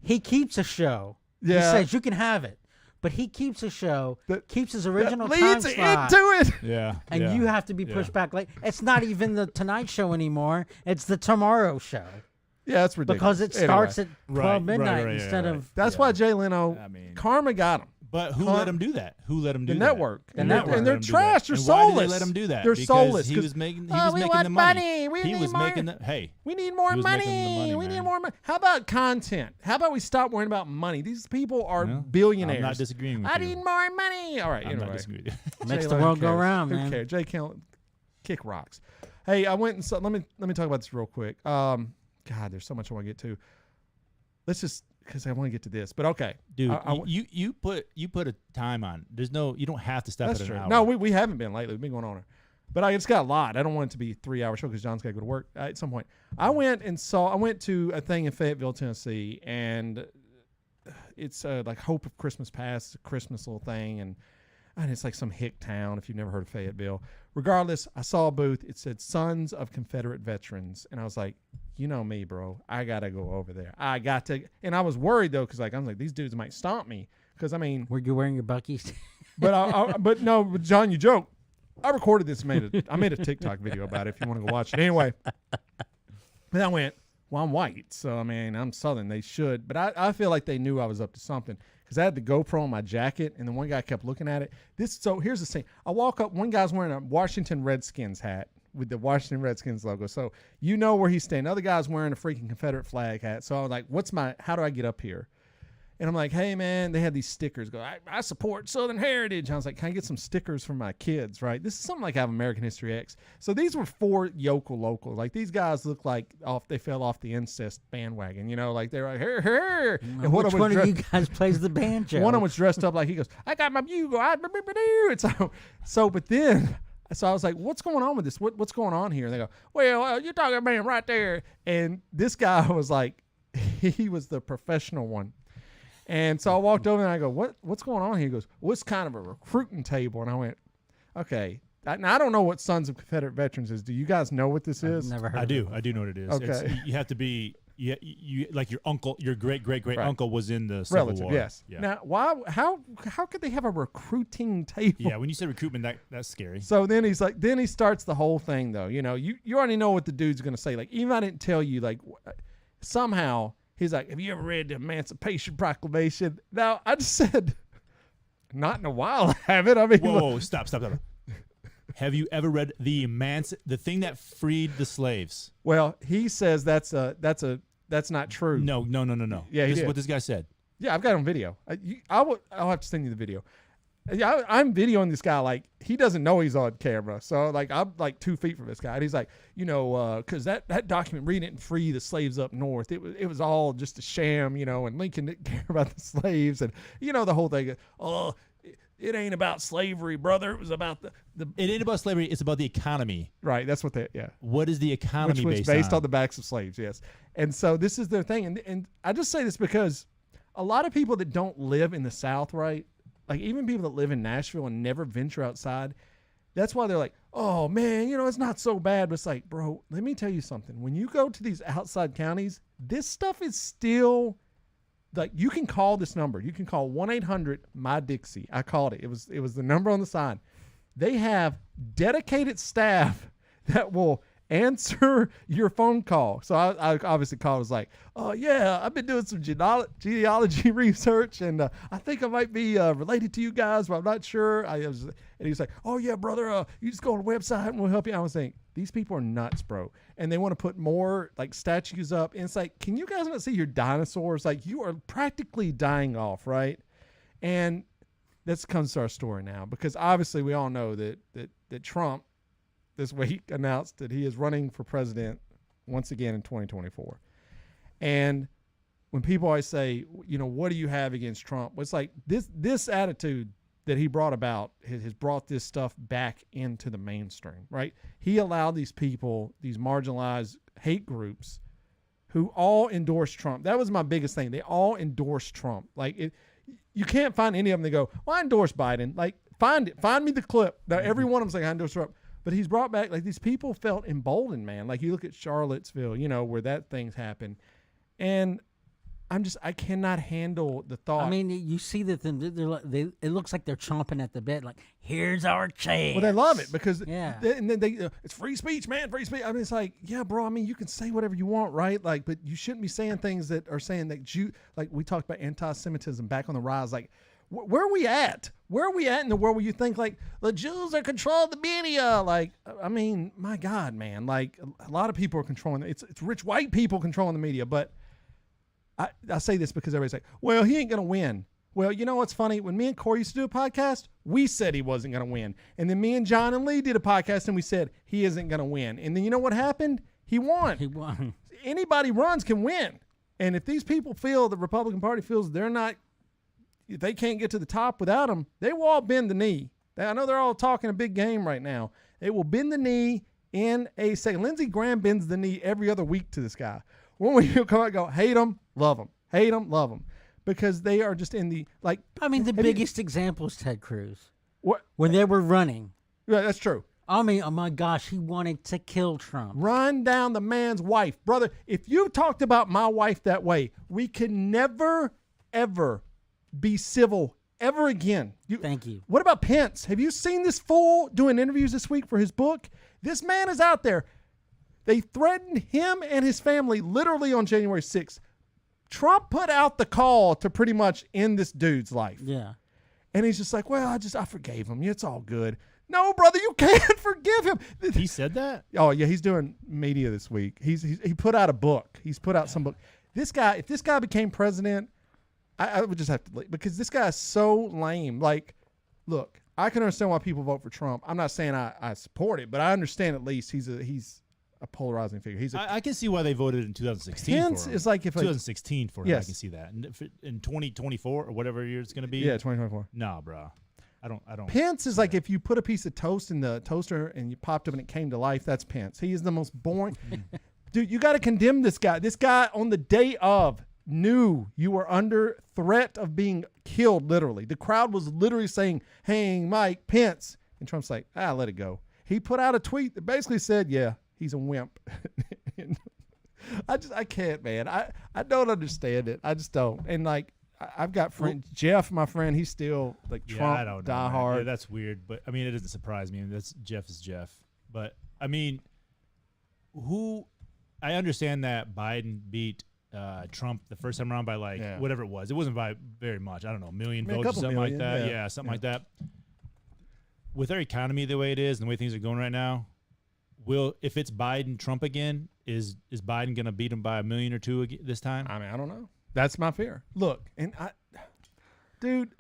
He keeps a show. Yeah. He says you can have it, but he keeps a show, keeps his original that time leads slot. into it. Yeah. And you have to be pushed back. Like it's not even the Tonight Show anymore. It's the Tomorrow Show. Yeah, that's ridiculous. Because it starts at 12 midnight instead of. That's why Jay Leno, karma got him. But who let him do that? Who let him do that? The network. The network. And they're trash. They're soulless. Why did they let him do that? They're because soulless. He was making we the want money. We he need was more. making the we need more money. We need more money. How about content? How about we stop worrying about money? These people are billionaires. I'm not disagreeing with you. I need more money. All right. I'm not disagreeing with you. Makes the world go round, man. Who cares? Jay can't kick rocks. Hey, I went and saw, let me talk about this real quick. God, there's so much I want to get to. Let's just, because I want to get to this, but okay, dude. You put a time on. There's you don't have to stop at an hour. No, we haven't been lately. We've been going on. But I just got a lot. I don't want it to be a 3-hour show because John's got to go to work at some point. I went to a thing in Fayetteville, Tennessee, and it's like Hope of Christmas Past, a Christmas little thing, and it's like some hick town if you've never heard of Fayetteville. Regardless, I saw a booth. It said Sons of Confederate Veterans, and I was like, you know me, bro. I got to go over there. I got to. And I was worried, though, because I was like, these dudes might stomp me. Because, I mean. Were you wearing your Buc-ee's? But no, John, you joke. I recorded this. I made a TikTok video about it if you want to go watch it. Anyway. But I went, well, I'm white. So, I mean, I'm Southern. They should. But I feel like they knew I was up to something. Because I had the GoPro on my jacket, and then one guy kept looking at it. So here's the thing. I walk up. One guy's wearing a Washington Redskins hat with the Washington Redskins logo. So you know where he's standing. The other guy's wearing a freaking Confederate flag hat. So I was like, how do I get up here? And I'm like, hey, man, they had these stickers. I support Southern heritage. I was like, can I get some stickers for my kids, right? This is something like I have American History X. So these were 4 yokel locals. Like, these guys look like they fell off the incest bandwagon, like they're like, here. And which one of you guys plays the banjo? One of them was dressed up like, he goes, I got my bugle. So I was like, what's going on with this? What's going on here? And they go, well, you're talking about him right there. And this guy was like, he was the professional one. And so I walked over and I go, what's going on here? He goes, well, it's kind of a recruiting table. And I went, okay. Now, I don't know what Sons of Confederate Veterans is. Do you guys know what this is? Never heard I do know what it is. Okay. You have to be, you like your uncle, your great uncle was in the Civil Relative, War. yes. Yeah. Now, how could they have a recruiting table? Yeah, when you said recruitment, that's scary. So then he starts the whole thing though. You already know what the dude's going to say. Like, even I didn't tell you, like, somehow he's like, have you ever read the Emancipation Proclamation? Now, I just said, not in a while, I haven't. I mean, whoa, stop. Have you ever read the thing that freed the slaves? Well, he says that's not true. No. Yeah, this is what this guy said. Yeah, I've got it on video. I'll have to send you the video. Yeah, I'm videoing this guy like he doesn't know he's on camera. So like I'm like 2 feet from this guy, and he's like, because that document, reading it and free the slaves up north, it was all just a sham, and Lincoln didn't care about the slaves, and the whole thing. Oh, it ain't about slavery, brother. It was about the. It ain't about slavery. It's about the economy. Right. That's what yeah. What is the economy Which was based on the backs of slaves? Yes. And so this is their thing, and I just say this because a lot of people that don't live in the South, right? Like, even people that live in Nashville and never venture outside, that's why they're like, oh, man, it's not so bad. But it's like, bro, let me tell you something. When you go to these outside counties, this stuff is still, like, you can call this number. You can call 1-800-MY-DIXIE. I called it. It was the number on the sign. They have dedicated staff that will answer your phone call. So I obviously called. Was like, oh yeah, I've been doing some genealogy research, and I think I might be related to you guys, but I'm not sure. And he's like, oh yeah, brother, you just go on the website and we'll help you. I was saying, these people are nuts, bro, and they want to put more like statues up. And it's like, can you guys not see your dinosaurs? Like, you are practically dying off, right? And this comes to our story now, because obviously we all know that Trump this week announced that he is running for president once again in 2024. And when people always say, what do you have against Trump? Well, it's like this attitude that he brought about has brought this stuff back into the mainstream, right? He allowed these people, these marginalized hate groups who all endorse Trump. That was my biggest thing. They all endorse Trump. Like, you can't find any of them that go, well, I endorse Biden. Like, find it. Find me the clip. Now, every one of them's like, I endorse Trump. But he's brought back, like, these people felt emboldened, man. Like, you look at Charlottesville, where that thing's happened. And I cannot handle the thought. I mean, you see that it looks like they're chomping at the bit, like, here's our chance. Well, they love it because, yeah. And then it's free speech, man, free speech. I mean, it's like, yeah, bro, I mean, you can say whatever you want, right? Like, but you shouldn't be saying things that are saying that like we talked about anti-Semitism back on the rise, like, where are we at? Where are we at in the world where you think, like, the Jews are controlling the media? Like, I mean, my God, man. Like, a lot of people are controlling it. It's rich white people controlling the media. But I say this because everybody's like, well, he ain't going to win. Well, you know what's funny? When me and Korey used to do a podcast, we said he wasn't going to win. And then me and John and Lee did a podcast, and we said he isn't going to win. And then you know what happened? He won. He won. Anybody runs can win. And if these people feel, the Republican Party feels if they can't get to the top without him, they will all bend the knee. I know they're all talking a big game right now. They will bend the knee in a second. Lindsey Graham bends the knee every other week to this guy. When we come out and go, hate him, love him. Hate him, love him. Because they are just in the, like. I mean, the biggest example is Ted Cruz. What? When they were running. Yeah, that's true. I mean, oh my gosh, he wanted to kill Trump. Run down the man's wife. Brother, if you talked about my wife that way, we can never, ever be civil ever again. Thank you. What about Pence? Have you seen this fool doing interviews this week for his book? This man is out there. They threatened him and his family literally on January 6th. Trump put out the call to pretty much end this dude's life. Yeah. And he's just like, well, I forgave him. It's all good. No, brother, you can't forgive him. He said that? Oh, yeah, he's doing media this week. He put out a book. He's put out some book. If this guy became president, I would just have to leave because this guy is so lame. Like, look, I can understand why people vote for Trump. I'm not saying I support it, but I understand at least he's a polarizing figure. I can see why they voted in 2016 Pence for him. is like if 2016 for him, yes. I can see that. And in 2024 or whatever year it's going to be. Yeah, 2024. No, bro. I don't. Pence is like if you put a piece of toast in the toaster and you popped it and it came to life, that's Pence. He is the most boring. Dude, you got to condemn this guy. This guy on the day of knew you were under threat of being killed, literally. The crowd was literally saying, "Hang Mike Pence." And Trump's like, let it go. He put out a tweet that basically said, yeah, he's a wimp. I can't, man. I don't understand it. I just don't. And like, I've got friends, Jeff, my friend, he's still like Trump, I don't know, diehard. Yeah, that's weird. But I mean, it doesn't surprise me. That's Jeff is Jeff. But I mean, I understand that Biden beat Trump the first time around by whatever it was. It wasn't by very much. I don't know, a million votes or something like that. Yeah, something like that. With our economy the way it is and the way things are going right now, if it's Biden Trump again, is Biden going to beat him by a million or two this time? I mean, I don't know. That's my fear. Look, and dude,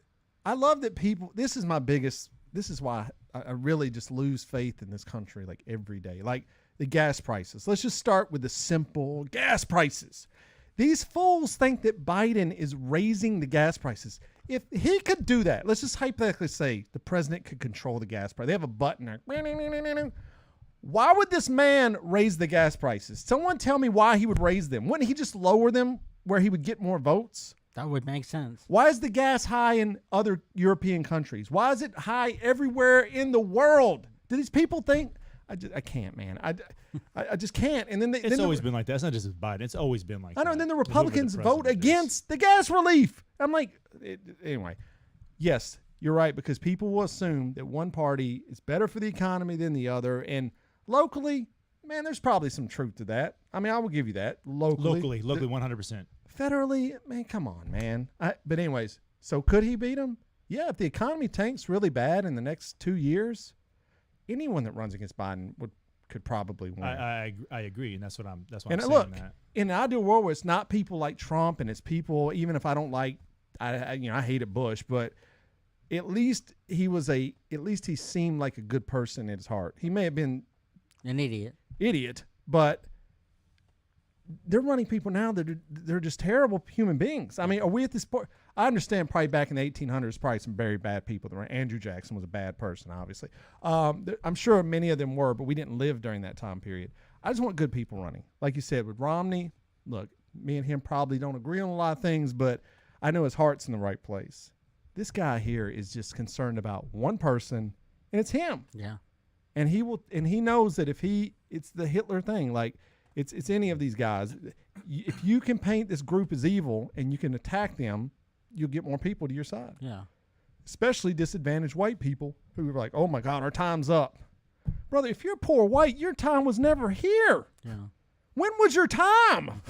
I love that people. This is why I really just lose faith in this country like every day. Like the gas prices. Let's just start with the simple gas prices. These fools think that Biden is raising the gas prices. If he could do that, let's just hypothetically say the president could control the gas price. They have a button there. Why would this man raise the gas prices? Someone tell me why he would raise them. Wouldn't he just lower them where he would get more votes? That would make sense. Why is the gas high in other European countries? Why is it high everywhere in the world? Do these people think? I can't, man. I just can't. And then it's always been like that. It's not just with Biden. It's always been like that. I know. And then the Republicans vote against the gas relief. I'm like, anyway. Yes, you're right, because people will assume that one party is better for the economy than the other, and locally, man, there's probably some truth to that. I mean, I will give you that. Locally, 100%. Federally, man, come on, man. But anyways, so could he beat him? Yeah, if the economy tanks really bad in the next 2 years, anyone that runs against Biden could probably win. I agree, and that's why I'm and saying look, that. In an ideal world where it's not people like Trump and it's people, even if I don't like, I hated Bush, but at least he seemed like a good person at his heart. He may have been an idiot, but they're running people now that they're just terrible human beings. I mean, are we at this point? I understand probably back in the 1800s, probably some very bad people. Andrew Jackson was a bad person, obviously. I'm sure many of them were, but we didn't live during that time period. I just want good people running. Like you said, with Romney, look, me and him probably don't agree on a lot of things, but I know his heart's in the right place. This guy here is just concerned about one person, and it's him. Yeah. And he knows that it's the Hitler thing. Like, it's any of these guys. If you can paint this group as evil and you can attack them, you'll get more people to your side. Yeah. Especially disadvantaged white people who are like, oh my God, our time's up. Brother, if you're poor white, your time was never here. Yeah. When was your time?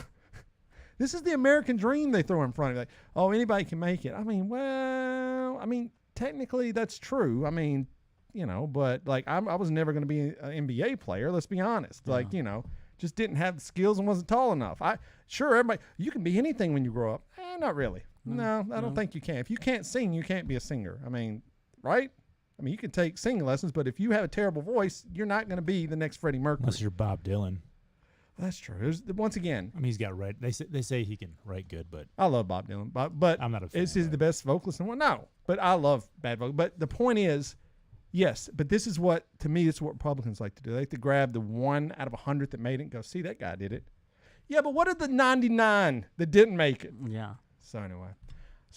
This is the American dream they throw in front of you. Like, oh, anybody can make it. I mean, technically that's true. I mean, but like I was never going to be an NBA player. Let's be honest. Yeah. Like, just didn't have the skills and wasn't tall enough. Everybody, you can be anything when you grow up. Not really. No, I don't think you can. If you can't sing, you can't be a singer. I mean, right? I mean, you can take singing lessons, but if you have a terrible voice, you're not going to be the next Freddie Mercury. Unless you're Bob Dylan. That's true. Once again, I mean, he's got right. They say he can write good, but I love Bob Dylan. But I'm not a fan. Is he the best vocalist in the world? No, but I love bad vocals. But the point is, yes. But this is what Republicans like to do. They like to grab the 1 out of 100 that made it and go, see, that guy did it. Yeah, but what are the 99 that didn't make it? Yeah. So anyway,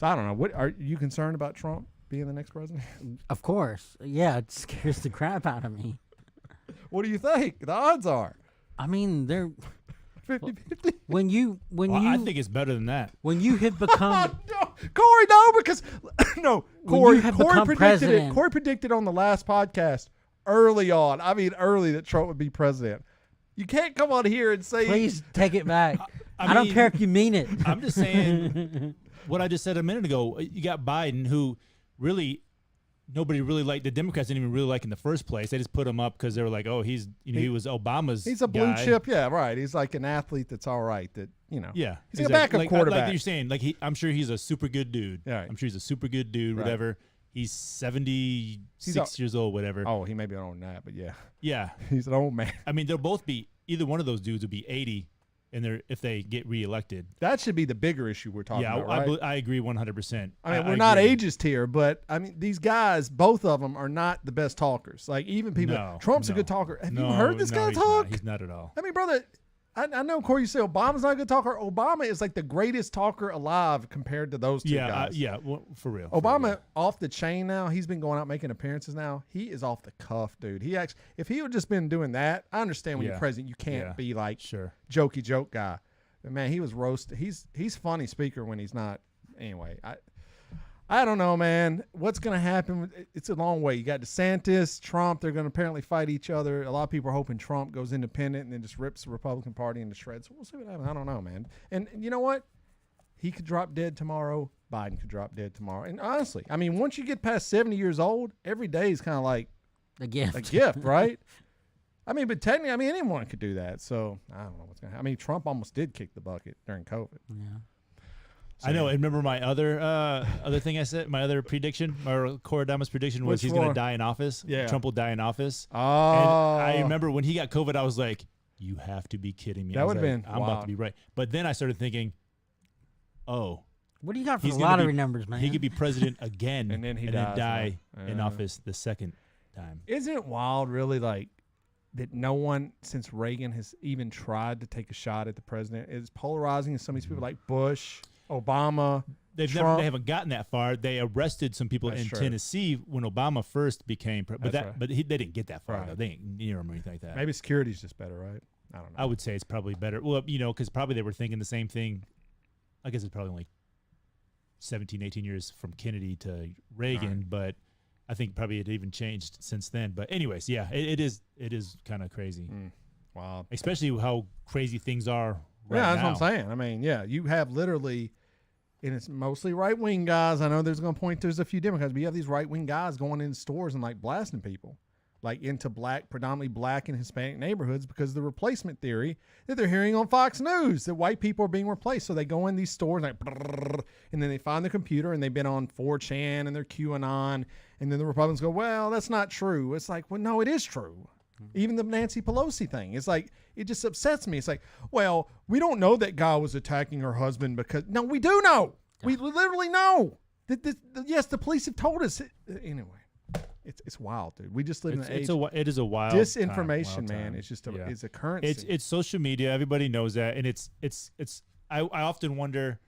I don't know. What are you concerned about Trump being the next president? Of course. Yeah, it scares the crap out of me. What do you think the odds are? I mean, they're 50-50. I think it's better than that. When you have become no, Korey, no, because no, Korey predicted president. it. Korey predicted on the last podcast early on. I mean, early that Trump would be president. You can't come on here and say. Please take it back. I don't care if you mean it. I'm just saying what I just said a minute ago. You got Biden, who really nobody really liked. The Democrats didn't even really like in the first place. They just put him up because they were like, oh, he was Obama's. He's a blue guy. chip, yeah, right. He's like an athlete that's all right. That yeah, he's a backup quarterback. Like you're saying, like I'm sure he's a super good dude. Yeah, right. I'm sure he's a super good dude. Right. Whatever. He's 76 years old. Whatever. Oh, he may be older than that, but yeah. Yeah, he's an old man. I mean, they'll both be. Either one of those dudes would be 80. And if they get reelected, that should be the bigger issue we're talking about. Right? I agree 100%. I mean, we're not ageist here, but I mean, these guys, both of them, are not the best talkers. Like even people, Trump's a good talker. Have you heard this guy talk? He's not at all. I mean, brother, I know Korey, you say Obama's not a good talker. Obama is like the greatest talker alive compared to those two guys. Well, for real. Obama off the chain now. He's been going out making appearances now. He is off the cuff, dude. He actually, if he had just been doing that, I understand when you're president, you can't be like jokey joke guy. But man, he was roasted. He's funny speaker when he's not. Anyway, I don't know, man. What's going to happen? It's a long way. You got DeSantis, Trump. They're going to apparently fight each other. A lot of people are hoping Trump goes independent and then just rips the Republican Party into shreds. So we'll see what happens. I don't know, man. And you know what? He could drop dead tomorrow. Biden could drop dead tomorrow. And honestly, I mean, once you get past 70 years old, every day is kind of like a gift. A gift, right? I mean, but technically, I mean, anyone could do that. So I don't know what's going to happen. I mean, Trump almost did kick the bucket during COVID. Yeah. So, I know. And remember my other thing I said, my other prediction, my Korey Adamas prediction was he's going to die in office. Yeah. Trump will die in office. Oh. And I remember when he got COVID, I was like, you have to be kidding me. That would have been I'm about to be right. But then I started thinking, oh. What do you got for the lottery numbers, man? He could be president again and then die in office the second time. Isn't it wild, really, like, that no one since Reagan has even tried to take a shot at the president? It's polarizing, and some of these people like Bush, Obama, Trump. They haven't gotten that far. They arrested some people in Tennessee when Obama first became president. But they didn't get that far. Though. They ain't near him or anything like that. Maybe security's just better, right? I don't know. I would say it's probably better. Well, because probably they were thinking the same thing. I guess it's probably only 17, 18 years from Kennedy to Reagan, but I think probably it even changed since then. But anyways, yeah, it is kind of crazy. Wow. Especially how crazy things are right now. That's what I'm saying. I mean, yeah, you have literally, and it's mostly right-wing guys. I know there's a few Democrats, but you have these right-wing guys going into stores and like blasting people, like into predominantly black and Hispanic neighborhoods because of the replacement theory that they're hearing on Fox News, that white people are being replaced. So they go in these stores like, and then they find the computer and they've been on 4chan and they're QAnon. And then the Republicans go, well, that's not true. It's like, well, no, it is true. Even the Nancy Pelosi thing. It's like, it just upsets me. It's like, well, we don't know that guy was attacking her husband because, no, we do know. We literally know. Yes, the police have told us. Anyway, it's wild, dude. We just live in an age. It is a wild disinformation, man. It's just it's a currency. It's social media. Everybody knows that. And I often wonder,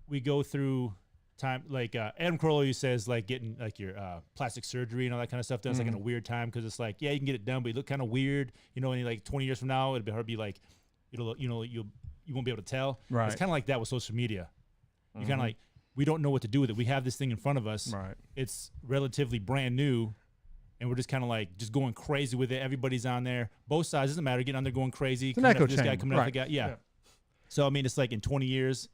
we go through time, like Adam Carolla says, like getting like your plastic surgery and all that kind of stuff done. It's like in a weird time because it's like, yeah, you can get it done, but you look kind of weird, and like 20 years from now it'll be hard to be like, you won't be able to tell. Right. It's kind of like that with social media. You kind of like, we don't know what to do with it. We have this thing in front of us. Right. It's relatively brand new, and we're just kind of like just going crazy with it. Everybody's on there. Both sides, doesn't matter. Getting on there, going crazy. It's an echo chamber. Guy coming after the guy. Yeah. So I mean, it's like in 20 years.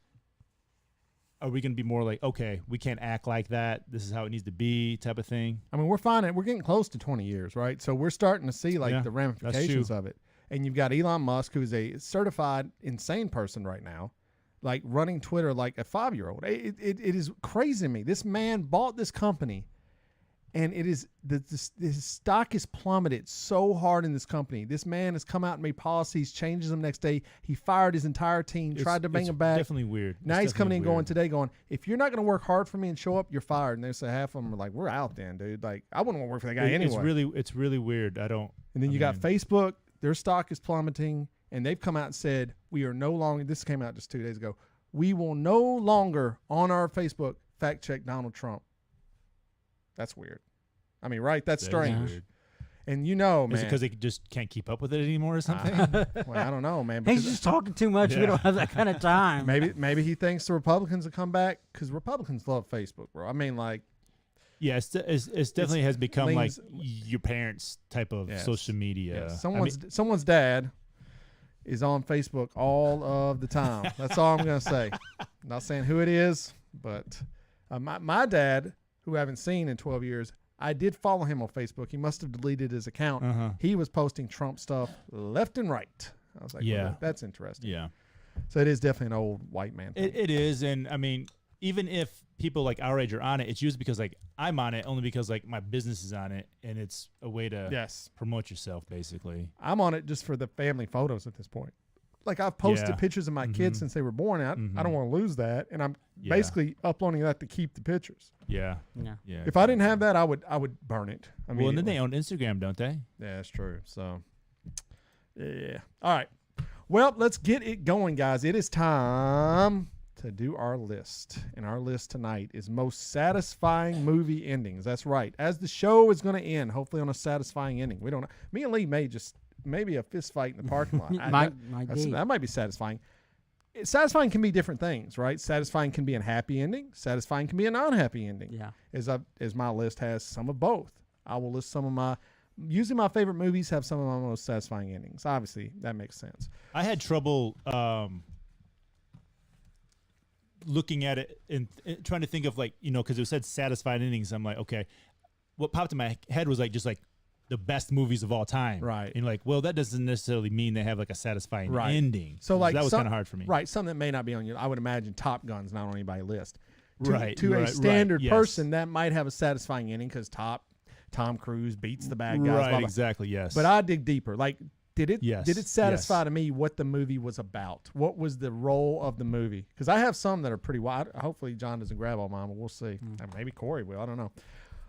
Are we going to be more like, okay, we can't act like that, this is how it needs to be type of thing? I mean, we're getting close to 20 years, right? So we're starting to see like the ramifications of it. And you've got Elon Musk, who's a certified insane person right now, like running Twitter like a 5-year-old. It is crazy to me. This man bought this company, and it is his stock is plummeted so hard in this company. This man has come out and made policies, changes them next day. He fired his entire team, tried to bring him back. Definitely weird. Now he's coming in going, if you're not going to work hard for me and show up, you're fired. And they say half of them are like, we're out then, dude. Like, I wouldn't want to work for that guy anyway. It's really weird. And then you got Facebook. Their stock is plummeting, and they've come out and said, we are no longer, this came out just 2 days ago, we will no longer on our Facebook fact check Donald Trump. That's weird. I mean, right? That's strange. Weird. And man. Is it because they just can't keep up with it anymore or something? Well, I don't know, man. He's just talking too much. Yeah. We don't have that kind of time. Maybe he thinks the Republicans will come back because Republicans love Facebook, bro. I mean, like. Yeah, it's definitely has become like your parents' type of social media. Yes. Someone's dad is on Facebook all of the time. That's all I'm going to say. I'm not saying who it is, but my dad, who I haven't seen in 12 years. I did follow him on Facebook. He must have deleted his account. He was posting Trump stuff left and right. I was like, well, that's interesting. Yeah. So it is definitely an old white man thing. It is. And I mean, even if people like our age are on it, it's usually because like I'm on it only because like my business is on it and it's a way to promote yourself basically. I'm on it just for the family photos at this point. Like I've posted pictures of my kids since they were born. I don't want to lose that, and I'm basically uploading that to keep the pictures. Yeah. If I didn't have that, I would burn it. Well, and then they own Instagram, don't they? Yeah, that's true. So, yeah. All right. Well, let's get it going, guys. It is time to do our list, and our list tonight is most satisfying movie endings. That's right. As the show is going to end, hopefully on a satisfying ending. We don't know. Me and Lee may just. Maybe a fist fight in the parking lot. That might be satisfying. Satisfying can be different things, right? Satisfying can be a happy ending. Satisfying can be a non-happy ending. Yeah. As my list has some of both. I will list some of my, usually my favorite movies have some of my most satisfying endings. Obviously, that makes sense. I had trouble looking at it and trying to think of like, because it said satisfying endings. I'm like, okay, what popped in my head was like just like, the best movies of all time. Right. And like, well, that doesn't necessarily mean they have like a satisfying ending. So like that was kind of hard for me. Right. Something that may not be on you. I would imagine Top Gun's not on anybody's list. To a standard person, that might have a satisfying ending because Tom Cruise beats the bad guys. Right. Blah, blah. Exactly. Yes. But I dig deeper. Like, did it satisfy yes. to me what the movie was about? What was the role of the movie? Because I have some that are pretty wide. Hopefully John doesn't grab all mine, but we'll see. Maybe Korey will. I don't know.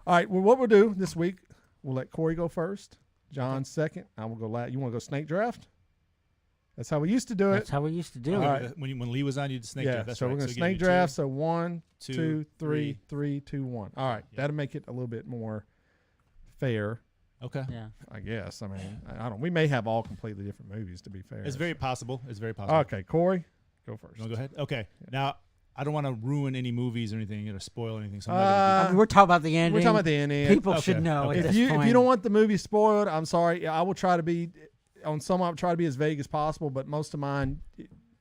All right. Well, what we'll do this week, we'll let Korey go first. John second. I will go last. You want to go snake draft? That's how we used to do it. That's how we used to do it. Right. When Lee was on, you did snake draft. That's so right. We're going to snake draft. So 1, 2, 3, 3, 2, 1. All right. That'll make it a little bit more fair. Okay. Yeah. I guess. I mean, I don't. We may have all completely different movies. To be fair, it's very possible. Okay, Korey, go first. You want to go ahead? Okay. Yeah. Now, I don't want to ruin any movies or anything or spoil anything. So we're talking about the ending. We're talking about the ending. People should know. If you don't want the movie spoiled, I'm sorry. I will try to be on some. I'll try to be as vague as possible. But most of mine,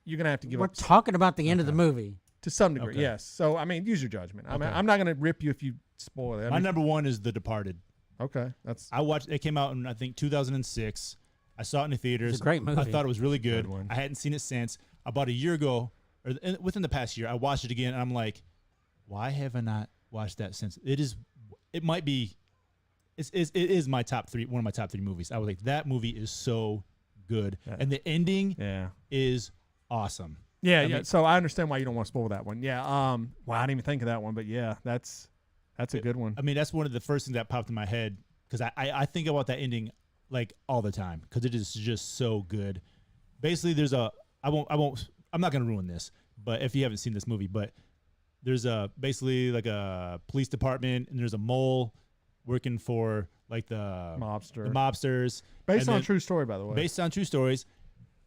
you're gonna have to give. We're talking about the end of the movie to some degree. Yes. So I mean, use your judgment. I mean, I'm not gonna rip you if you spoil it. My number one is The Departed. Okay, I watched. It came out in I think 2006. I saw it in the theaters. It's a great movie. I thought it was really good. I hadn't seen it since. About a year ago, or within the past year, I watched it again, and I'm like, why have I not watched that since? It is my top three. One of my top three movies. I was like, that movie is so good, and the ending is awesome. Yeah. So I understand why you don't want to spoil that one. Yeah. Well, I didn't even think of that one, but yeah, that's a good one. I mean, that's one of the first things that popped in my head because I think about that ending like all the time because it is just so good. Basically, I'm not going to ruin this, but if you haven't seen this movie, but there's basically like a police department and there's a mole working for like the mobsters. Based on a true story, by the way. Based on true stories.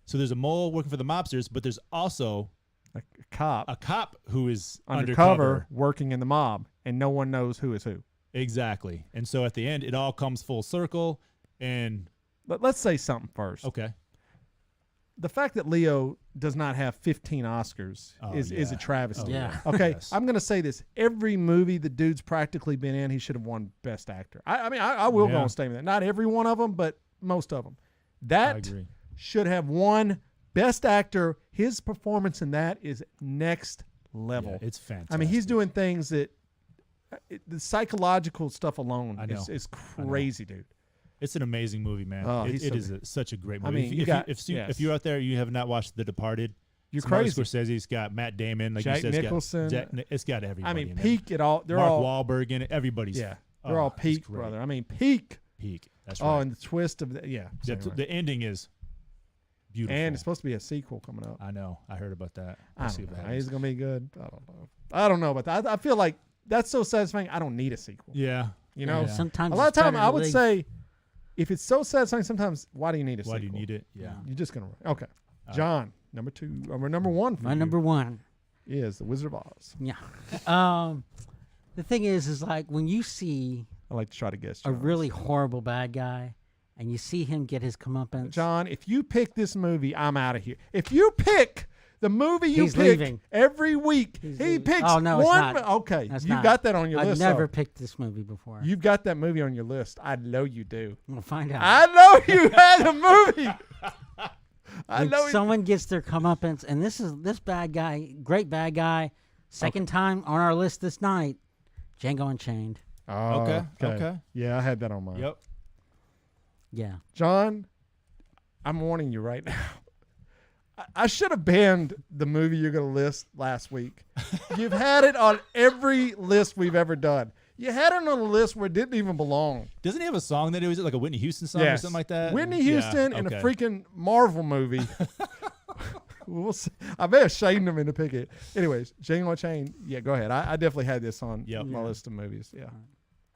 So there's a mole working for the mobsters, but there's also a cop who is undercover working in the mob, and no one knows who is who. Exactly. And so at the end, it all comes full circle. And let's say something first. Okay. The fact that Leo does not have 15 Oscars is a travesty. Yeah. Okay. Yes. I'm going to say this. Every movie the dude's practically been in, he should have won Best Actor. I mean, I will go on statement that. Not every one of them, but most of them. That should have won Best Actor. His performance in that is next level. Yeah, it's fantastic. I mean, he's doing things that the psychological stuff alone is crazy, dude. It's an amazing movie, man. It is such a great movie. I mean, if you're out there, you have not watched The Departed. You're crazy. Scorsese's got Matt Damon, like Jack you said, Nicholson. It's got everybody. I mean, in peak it all. They're Mark all Wahlberg in it. Everybody's they're all peak, brother. I mean, peak. That's right. Oh, and the twist of the ending is beautiful. And it's supposed to be a sequel coming up. I know. I heard about that. He's gonna be good. I don't know, but I feel like that's so satisfying. I don't need a sequel. Yeah. You know, sometimes a lot of time I would say, if it's so satisfying, sometimes why do you need a sequel? Why do you need it? Yeah. You're just gonna okay. John, number 2 or number 1 for my number 1 is The Wizard of Oz. Yeah. The thing is like when you see I like to try to guess a really horrible bad guy and you see him get his comeuppance. John, if you pick this movie, I'm out of here. If you pick The movie you He's pick leaving. every week. He picks Oh, no, it's one. not. Okay, That's you not. got that on your list. I've never though. picked this movie before. You've got that movie on your list. I know you do. We'll find out. I know you had a movie. I When know someone gets their comeuppance, and this bad guy, great bad guy, second time on our list this night, Django Unchained. Oh, Okay. Yeah, I had that on mine. Yep. Yeah. John, I'm warning you right now. I should have banned the movie you're going to list last week. You've had it on every list we've ever done. You had it on a list where it didn't even belong. Doesn't he have a song that it was like a Whitney Houston song or something like that? Whitney Houston in a freaking Marvel movie. We'll see. I may have shamed him into picking it. Anyways, Django Unchained. Yeah, go ahead. I definitely had this on my list of movies. Yeah.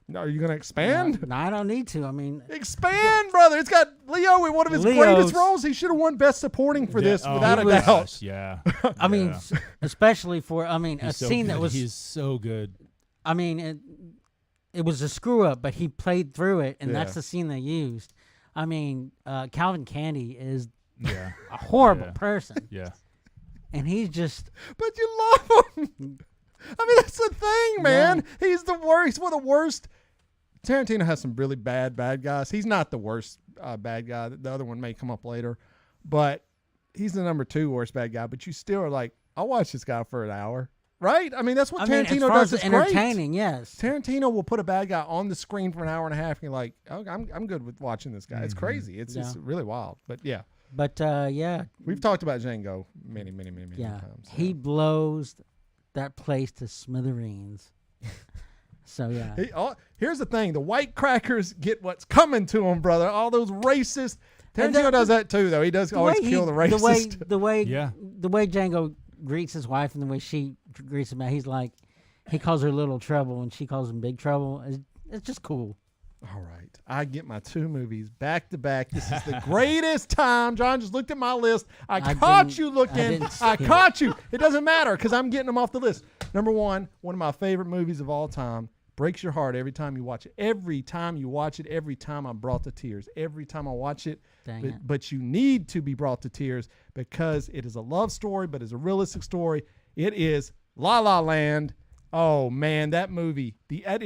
No, are you going to expand? No, I don't need to. I mean, expand, brother. It's got Leo in one of his greatest roles. He should have won Best Supporting for this, without a doubt. Gosh, yeah. I mean, especially for a scene that was. He's so good. I mean, it was a screw up, but he played through it, and that's the scene they used. I mean, Calvin Candy is a horrible person. Yeah. And he's just. But you love him. I mean, that's the thing, man. Yeah. He's the worst. He's one of the worst. Tarantino has some really bad guys. He's not the worst bad guy. The other one may come up later. But he's the number 2 worst bad guy. But you still are like, I'll watch this guy for an hour. Right? I mean, that's what Tarantino does. It's entertaining, great. Yes. Tarantino will put a bad guy on the screen for an hour and a half, and you're like, oh, I'm good with watching this guy. It's crazy. It's really wild. But yeah. But we've talked about Django many times. So. He blows that place to smithereens. So yeah. Here's the thing: the white crackers get what's coming to them, brother. All those racist. Tarantino does that too, though. He does always kill the racist. The way Django greets his wife and the way she greets him, he's like, he calls her Little Trouble and she calls him Big Trouble. It's just cool. All right. I get my 2 movies back to back. This is the greatest time. John just looked at my list. I caught you looking. I caught you. It doesn't matter because I'm getting them off the list. Number 1, one of my favorite movies of all time. Breaks your heart every time you watch it. Every time you watch it, every time I'm brought to tears. Every time I watch it. But you need to be brought to tears because it is a love story, but it's a realistic story. It is La La Land. Oh, man, that movie. Let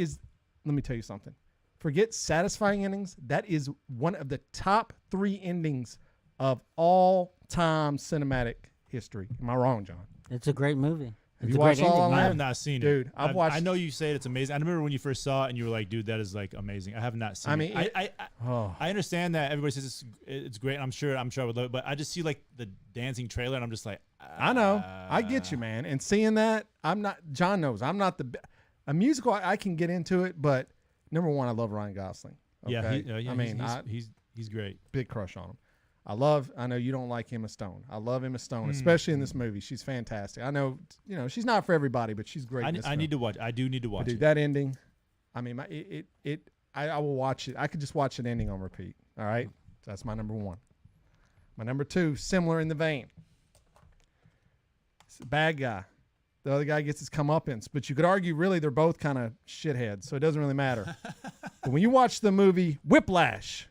me tell you something. Forget satisfying endings. That is one of the top 3 endings of all time cinematic history. Am I wrong, John? It's a great movie. Have you watched La La Land? I have not seen it. Dude, I've watched. I know you say it's amazing. I remember when you first saw it and you were like, dude, that is like amazing. I have not seen it. I understand that everybody says it's great. And I'm sure I would love it, but I just see like the dancing trailer and I'm just like, I know. I get you, man. And seeing that, John knows, I'm not a musical. I can get into it, but number 1, I love Ryan Gosling. Okay? Yeah, he's great. Big crush on him. I know you don't like Emma Stone. I love Emma Stone, especially in this movie. She's fantastic. I know, she's not for everybody, but she's great. I need to watch. I do need to watch it. That ending, I mean, I will watch it. I could just watch an ending on repeat. All right, so that's my number 1. My number 2, similar in the vein. It's a bad guy. The other guy gets his comeuppance, but you could argue really they're both kind of shitheads, so it doesn't really matter. But when you watch the movie Whiplash.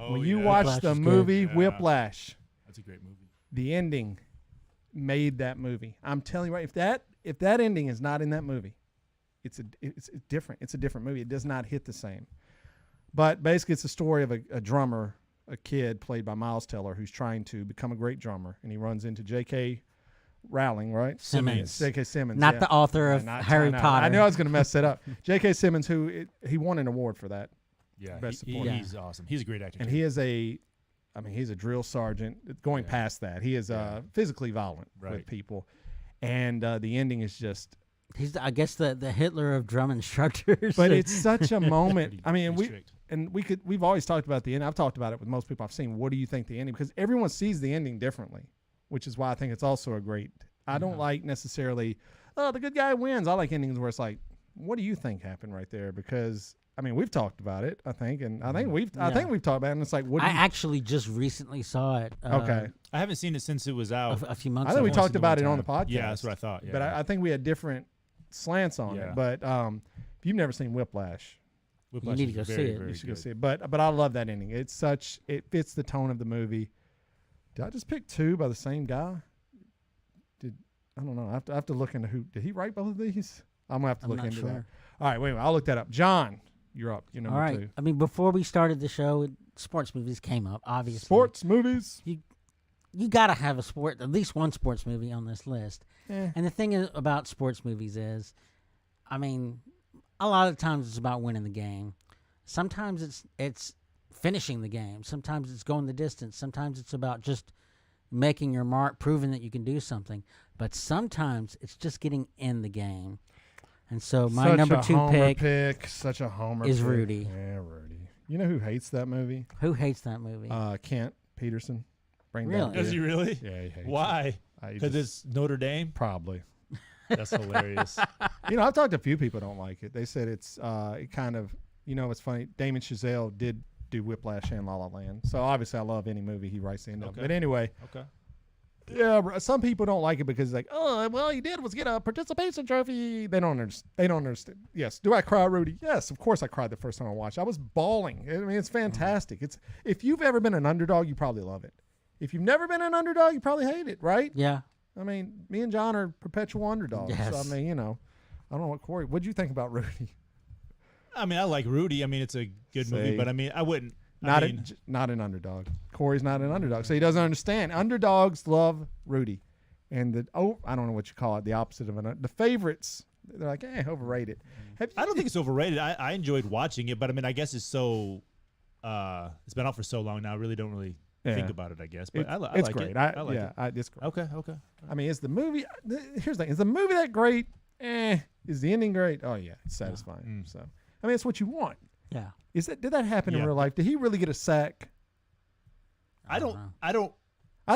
When you watch the movie Whiplash, that's a great movie. The ending made that movie. I'm telling you right, if that ending is not in that movie, it's different. It's a different movie. It does not hit the same. But basically, it's a story of a drummer, a kid played by Miles Teller, who's trying to become a great drummer, and he runs into J.K. Rowling, right? Simmons. J.K. Simmons, not the author of Harry Potter. I knew I was going to mess that up. J.K. Simmons, he won an award for that. Yeah, he's awesome. He's a great actor. And he's a drill sergeant. Going past that, he is physically violent with people, and the ending is just. He's, I guess, the Hitler of drum instructors. But it's such a moment. I mean, we've always talked about the end. I've talked about it with most people I've seen. What do you think the ending? Because everyone sees the ending differently, which is why I think it's also a great. I don't like necessarily. Oh, the good guy wins. I like endings where it's like, what do you think happened right there? Because. I mean, we've talked about it, I think, and I think we've talked about it, and it's like, I actually just recently saw it. Okay. I haven't seen it since it was out. A few months ago. I think we talked about it on the podcast. Yeah, that's what I thought. Yeah. But I think we had different slants on it. But if you've never seen Whiplash, you need to go see it. You should go see it. But I love that ending. It fits the tone of the movie. Did I just pick 2 by the same guy? I don't know. I have to look into who did he write both of these. I'm gonna have to look into sure. that. All right, wait. I'll look that up. John, you're up. You're number All right. 2. I mean, before we started the show, sports movies came up. Obviously, Sports movies. You got to have at least one sports movie on this list. Eh. And the thing about sports movies is, I mean, a lot of times it's about winning the game. Sometimes it's finishing the game. Sometimes it's going the distance. Sometimes it's about just making your mark, proving that you can do something. But sometimes it's just getting in the game. And so my number 2 pick such a homer is pick. Rudy. Yeah, Rudy. You know who hates that movie? Who hates that movie? Kent Peterson. Really? Does he really? Yeah, he hates Why? it. Because it's Notre Dame? Probably. That's hilarious. I've talked to a few people who don't like it. They said it's it kind of, it's funny. Damon Chazelle did do Whiplash and La La Land. So obviously I love any movie he writes into. Okay. But anyway. Okay. Yeah, some people don't like it because it's like, oh, well, he did was get a participation trophy. They don't understand. Yes. Do I cry, Rudy? Yes, of course I cried the first time I watched it. I was bawling. I mean, it's fantastic. It's if you've ever been an underdog, you probably love it. If you've never been an underdog, you probably hate it, right? Yeah. I mean, me and John are perpetual underdogs. Yes. So, I mean, I don't know what Korey. What'd you think about Rudy? I mean, I like Rudy. I mean, it's a good movie, but I mean, I wouldn't. Not an underdog. Korey's not an underdog, so he doesn't understand. Underdogs love Rudy, and I don't know what you call it. The opposite of the favorites. They're like, overrated. I don't think it's overrated. I enjoyed watching it, but I mean, I guess it's so. It's been out for so long now. I really don't think about it. I guess, but I it's like great. it. I like it. It's great. Okay. I mean, is the movie? Here's the thing: is the movie that great? Is the ending great? Oh yeah, it's satisfying. So I mean, it's what you want. Yeah. Did that happen in real life? Did he really get a sack? I don't. I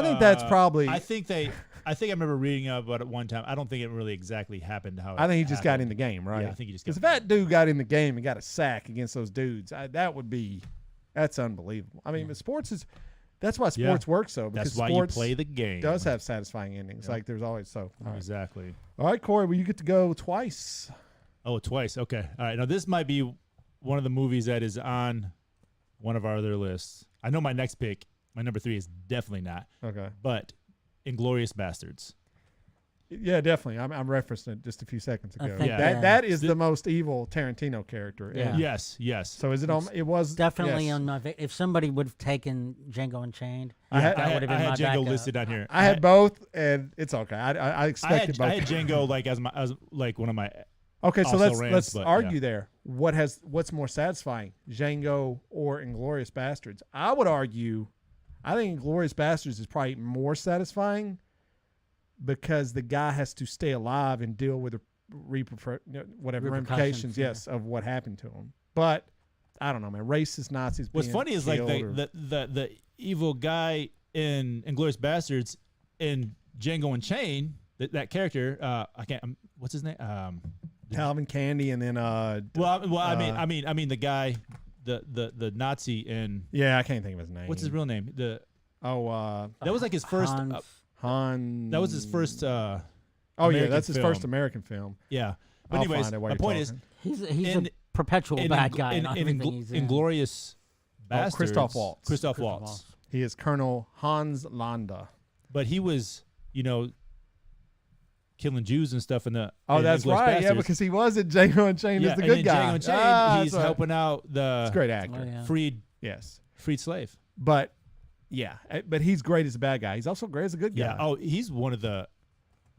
think that's probably. I think I remember reading about it one time. I don't think it really exactly happened how. I think he just got in the game, right? Yeah, I think he just. Because if that dude got in the game and got a sack against those dudes, that's unbelievable. I mean, sports is. That's why sports works so. Because that's why sports you play the game. Does have satisfying endings. Like there's always so. All right. Exactly. All right, Korey. Well, you get to go twice. Oh, twice. Okay. All right. Now this might be one of the movies that is on one of our other lists. I know my next pick, my number 3, is definitely not. Okay. But Inglourious Bastards. Yeah, definitely. I'm referencing it just a few seconds ago. That is the most evil Tarantino character. Yeah. Yes. So is it on? It was definitely on my. If somebody would have taken Django Unchained, I had my Django backup. listed on here. I had both, and it's okay. I expected both. I had Django as like one of my. Okay, so let's argue yeah. there. What's more satisfying, Django or Inglourious Bastards? I would argue, I think Inglourious Bastards is probably more satisfying because the guy has to stay alive and deal with the ramifications, of what happened to him. But I don't know, man. Racist Nazis. What's funny is like the evil guy in Inglourious Bastards in Django Unchained. That character, I can't. What's his name? Calvin Candy, and then I mean the guy, the Nazi in. Yeah, I can't think of his name. What's his real name? That was like his first. Han. That was his first. That's his film. first American film. Yeah, but anyways, my point is, he's a perpetual bad guy in everything he's in. Inglourious Bastards. Christoph Waltz. He is Colonel Hans Landa. But he was, killing Jews and stuff in the. That's right. Bastards. Yeah, because he was at Django Unchained as the good guy. Django Unchained, he's helping out the. It's a great actor. Freed slave. But he's great as a bad guy. He's also great as a good guy. Yeah. Oh, he's one of the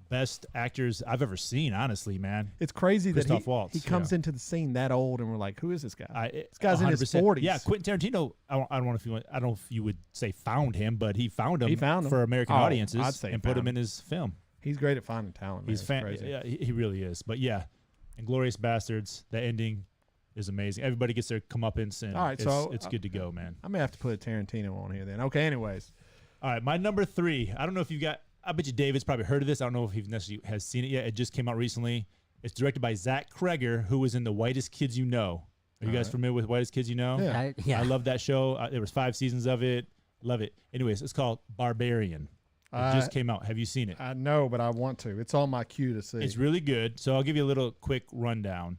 best actors I've ever seen. Honestly, man. It's crazy that Waltz, he comes into the scene that old, and we're like, who is this guy? This guy's 100%. in his 40s. Yeah, Quentin Tarantino. I don't know if you would say found him, but he found him for American audiences and put him in his film. He's great at finding talent. Man. Yeah, he really is. But yeah, Inglourious Bastards. The ending is amazing. Everybody gets their comeuppance, and all right, it's good to go, man. I may have to put a Tarantino on here then. Okay, anyways. All right, my number 3. I don't know if you got. I bet you David's probably heard of this. I don't know if he necessarily has seen it yet. It just came out recently. It's directed by Zach Kreger, who was in The Whitest Kids You Know. Are you guys familiar with Whitest Kids You Know? Yeah. I love that show. There was 5 seasons of it. Love it. Anyways, it's called Barbarian. It just came out. Have you seen it? I know, but I want to. It's on my queue to see. It's really good. So I'll give you a little quick rundown.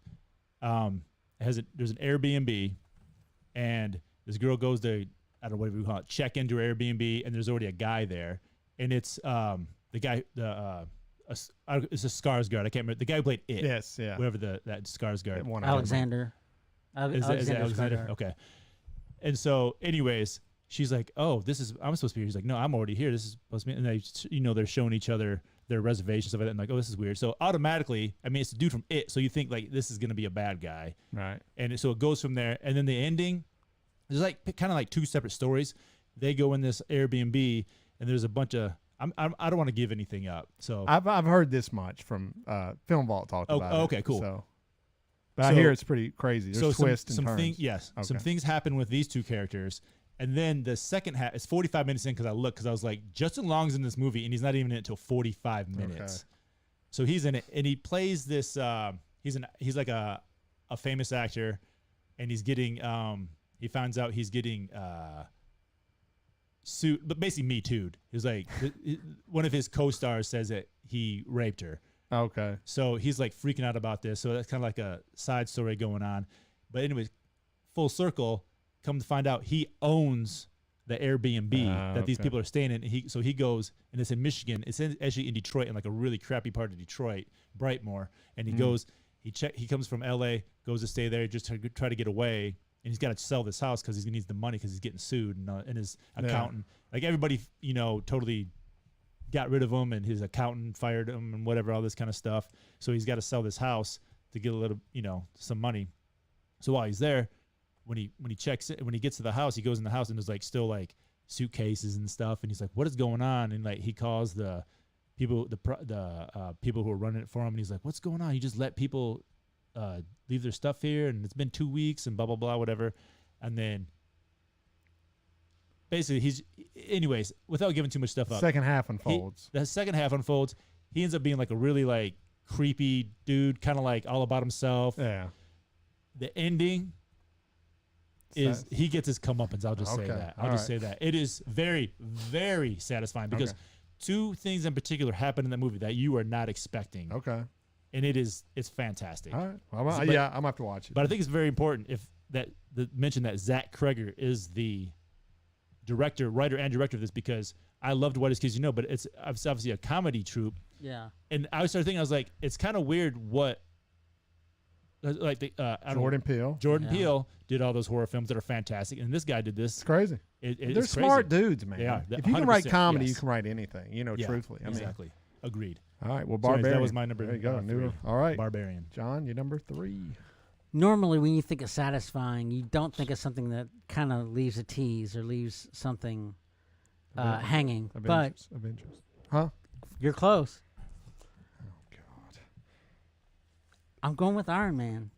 There's an Airbnb, and this girl goes to, I don't know, whatever we call it, check into her Airbnb, and there's already a guy there. And it's the guy it's a Skarsgård. I can't remember the guy who played it. Yes, yeah. Whoever that Skarsgård. Alexander. Is it Alexander? Okay. And so, anyways, she's like, "Oh, I'm supposed to be here." He's like, "No, I'm already here. This is supposed to be." And they're showing each other their reservations stuff like that. And like, "Oh, this is weird." So automatically, I mean, it's a dude from It, so you think like this is gonna be a bad guy, right? And so it goes from there, and then the ending, there's like kind of like two separate stories. They go in this Airbnb, and there's a bunch of I don't want to give anything up. So I've heard this much from Film Vault talked about it. Okay, cool. So, but I hear it's pretty crazy. There's twists and turns. Some things happen with these two characters, and then the second half is 45 minutes in because I was like, Justin Long's in this movie, and he's not even in it until 45 minutes. Okay. So he's in it, and he plays this. He's like a famous actor, and he's getting. He finds out he's getting. Suit, but basically Me Too'd. He was like, one of his co-stars says that he raped her. Okay. So he's like freaking out about this. So that's kind of like a side story going on. But anyways, full circle, come to find out he owns the Airbnb that these people are staying in. So he goes, and it's in Michigan. It's actually in Detroit, in like a really crappy part of Detroit, Brightmoor. And he goes, he comes from LA, goes to stay there, just to try to get away. And he's got to sell this house because he needs the money because he's getting sued. And his accountant, like everybody, totally got rid of him, and his accountant fired him and whatever, all this kind of stuff. So he's got to sell this house to get a little, some money. So while he's there, when he checks it, when he gets to the house, he goes in the house and there's like still like suitcases and stuff. And he's like, "What is going on?" And like he calls the people, the people who are running it for him, and he's like, "What's going on? You just let people leave their stuff here, and it's been 2 weeks and blah blah blah whatever." And then basically anyways, without giving too much stuff up, second half unfolds. The second half unfolds. He ends up being like a really like creepy dude, kind of like all about himself. Yeah. The ending is he gets his comeuppance. I'll just say that. I'll just say that it is very very satisfying because two things in particular happen in that movie that you are not expecting. Okay. And it's fantastic. All right. Well, I'm gonna have to watch it. But I think it's very important mention that Zach Kreger is the writer and director of this, because I loved What Is Kids You Know, but it's obviously a comedy troupe. Yeah. And I started thinking, I was like, it's kind of weird what like the Jordan Peele. Peele did all those horror films that are fantastic, and this guy did this. It's crazy. They're smart dudes, man. Yeah. If you can write comedy, you can write anything. Truthfully. Exactly. Agreed. All right. Well, So Barbarian. that was my number. There you go. 3. All right. Barbarian. John, you're number 3. Normally, when you think of satisfying, you don't think of something that kind of leaves a tease or leaves something hanging. Avengers. Huh? You're close. Oh, God. I'm going with Iron Man.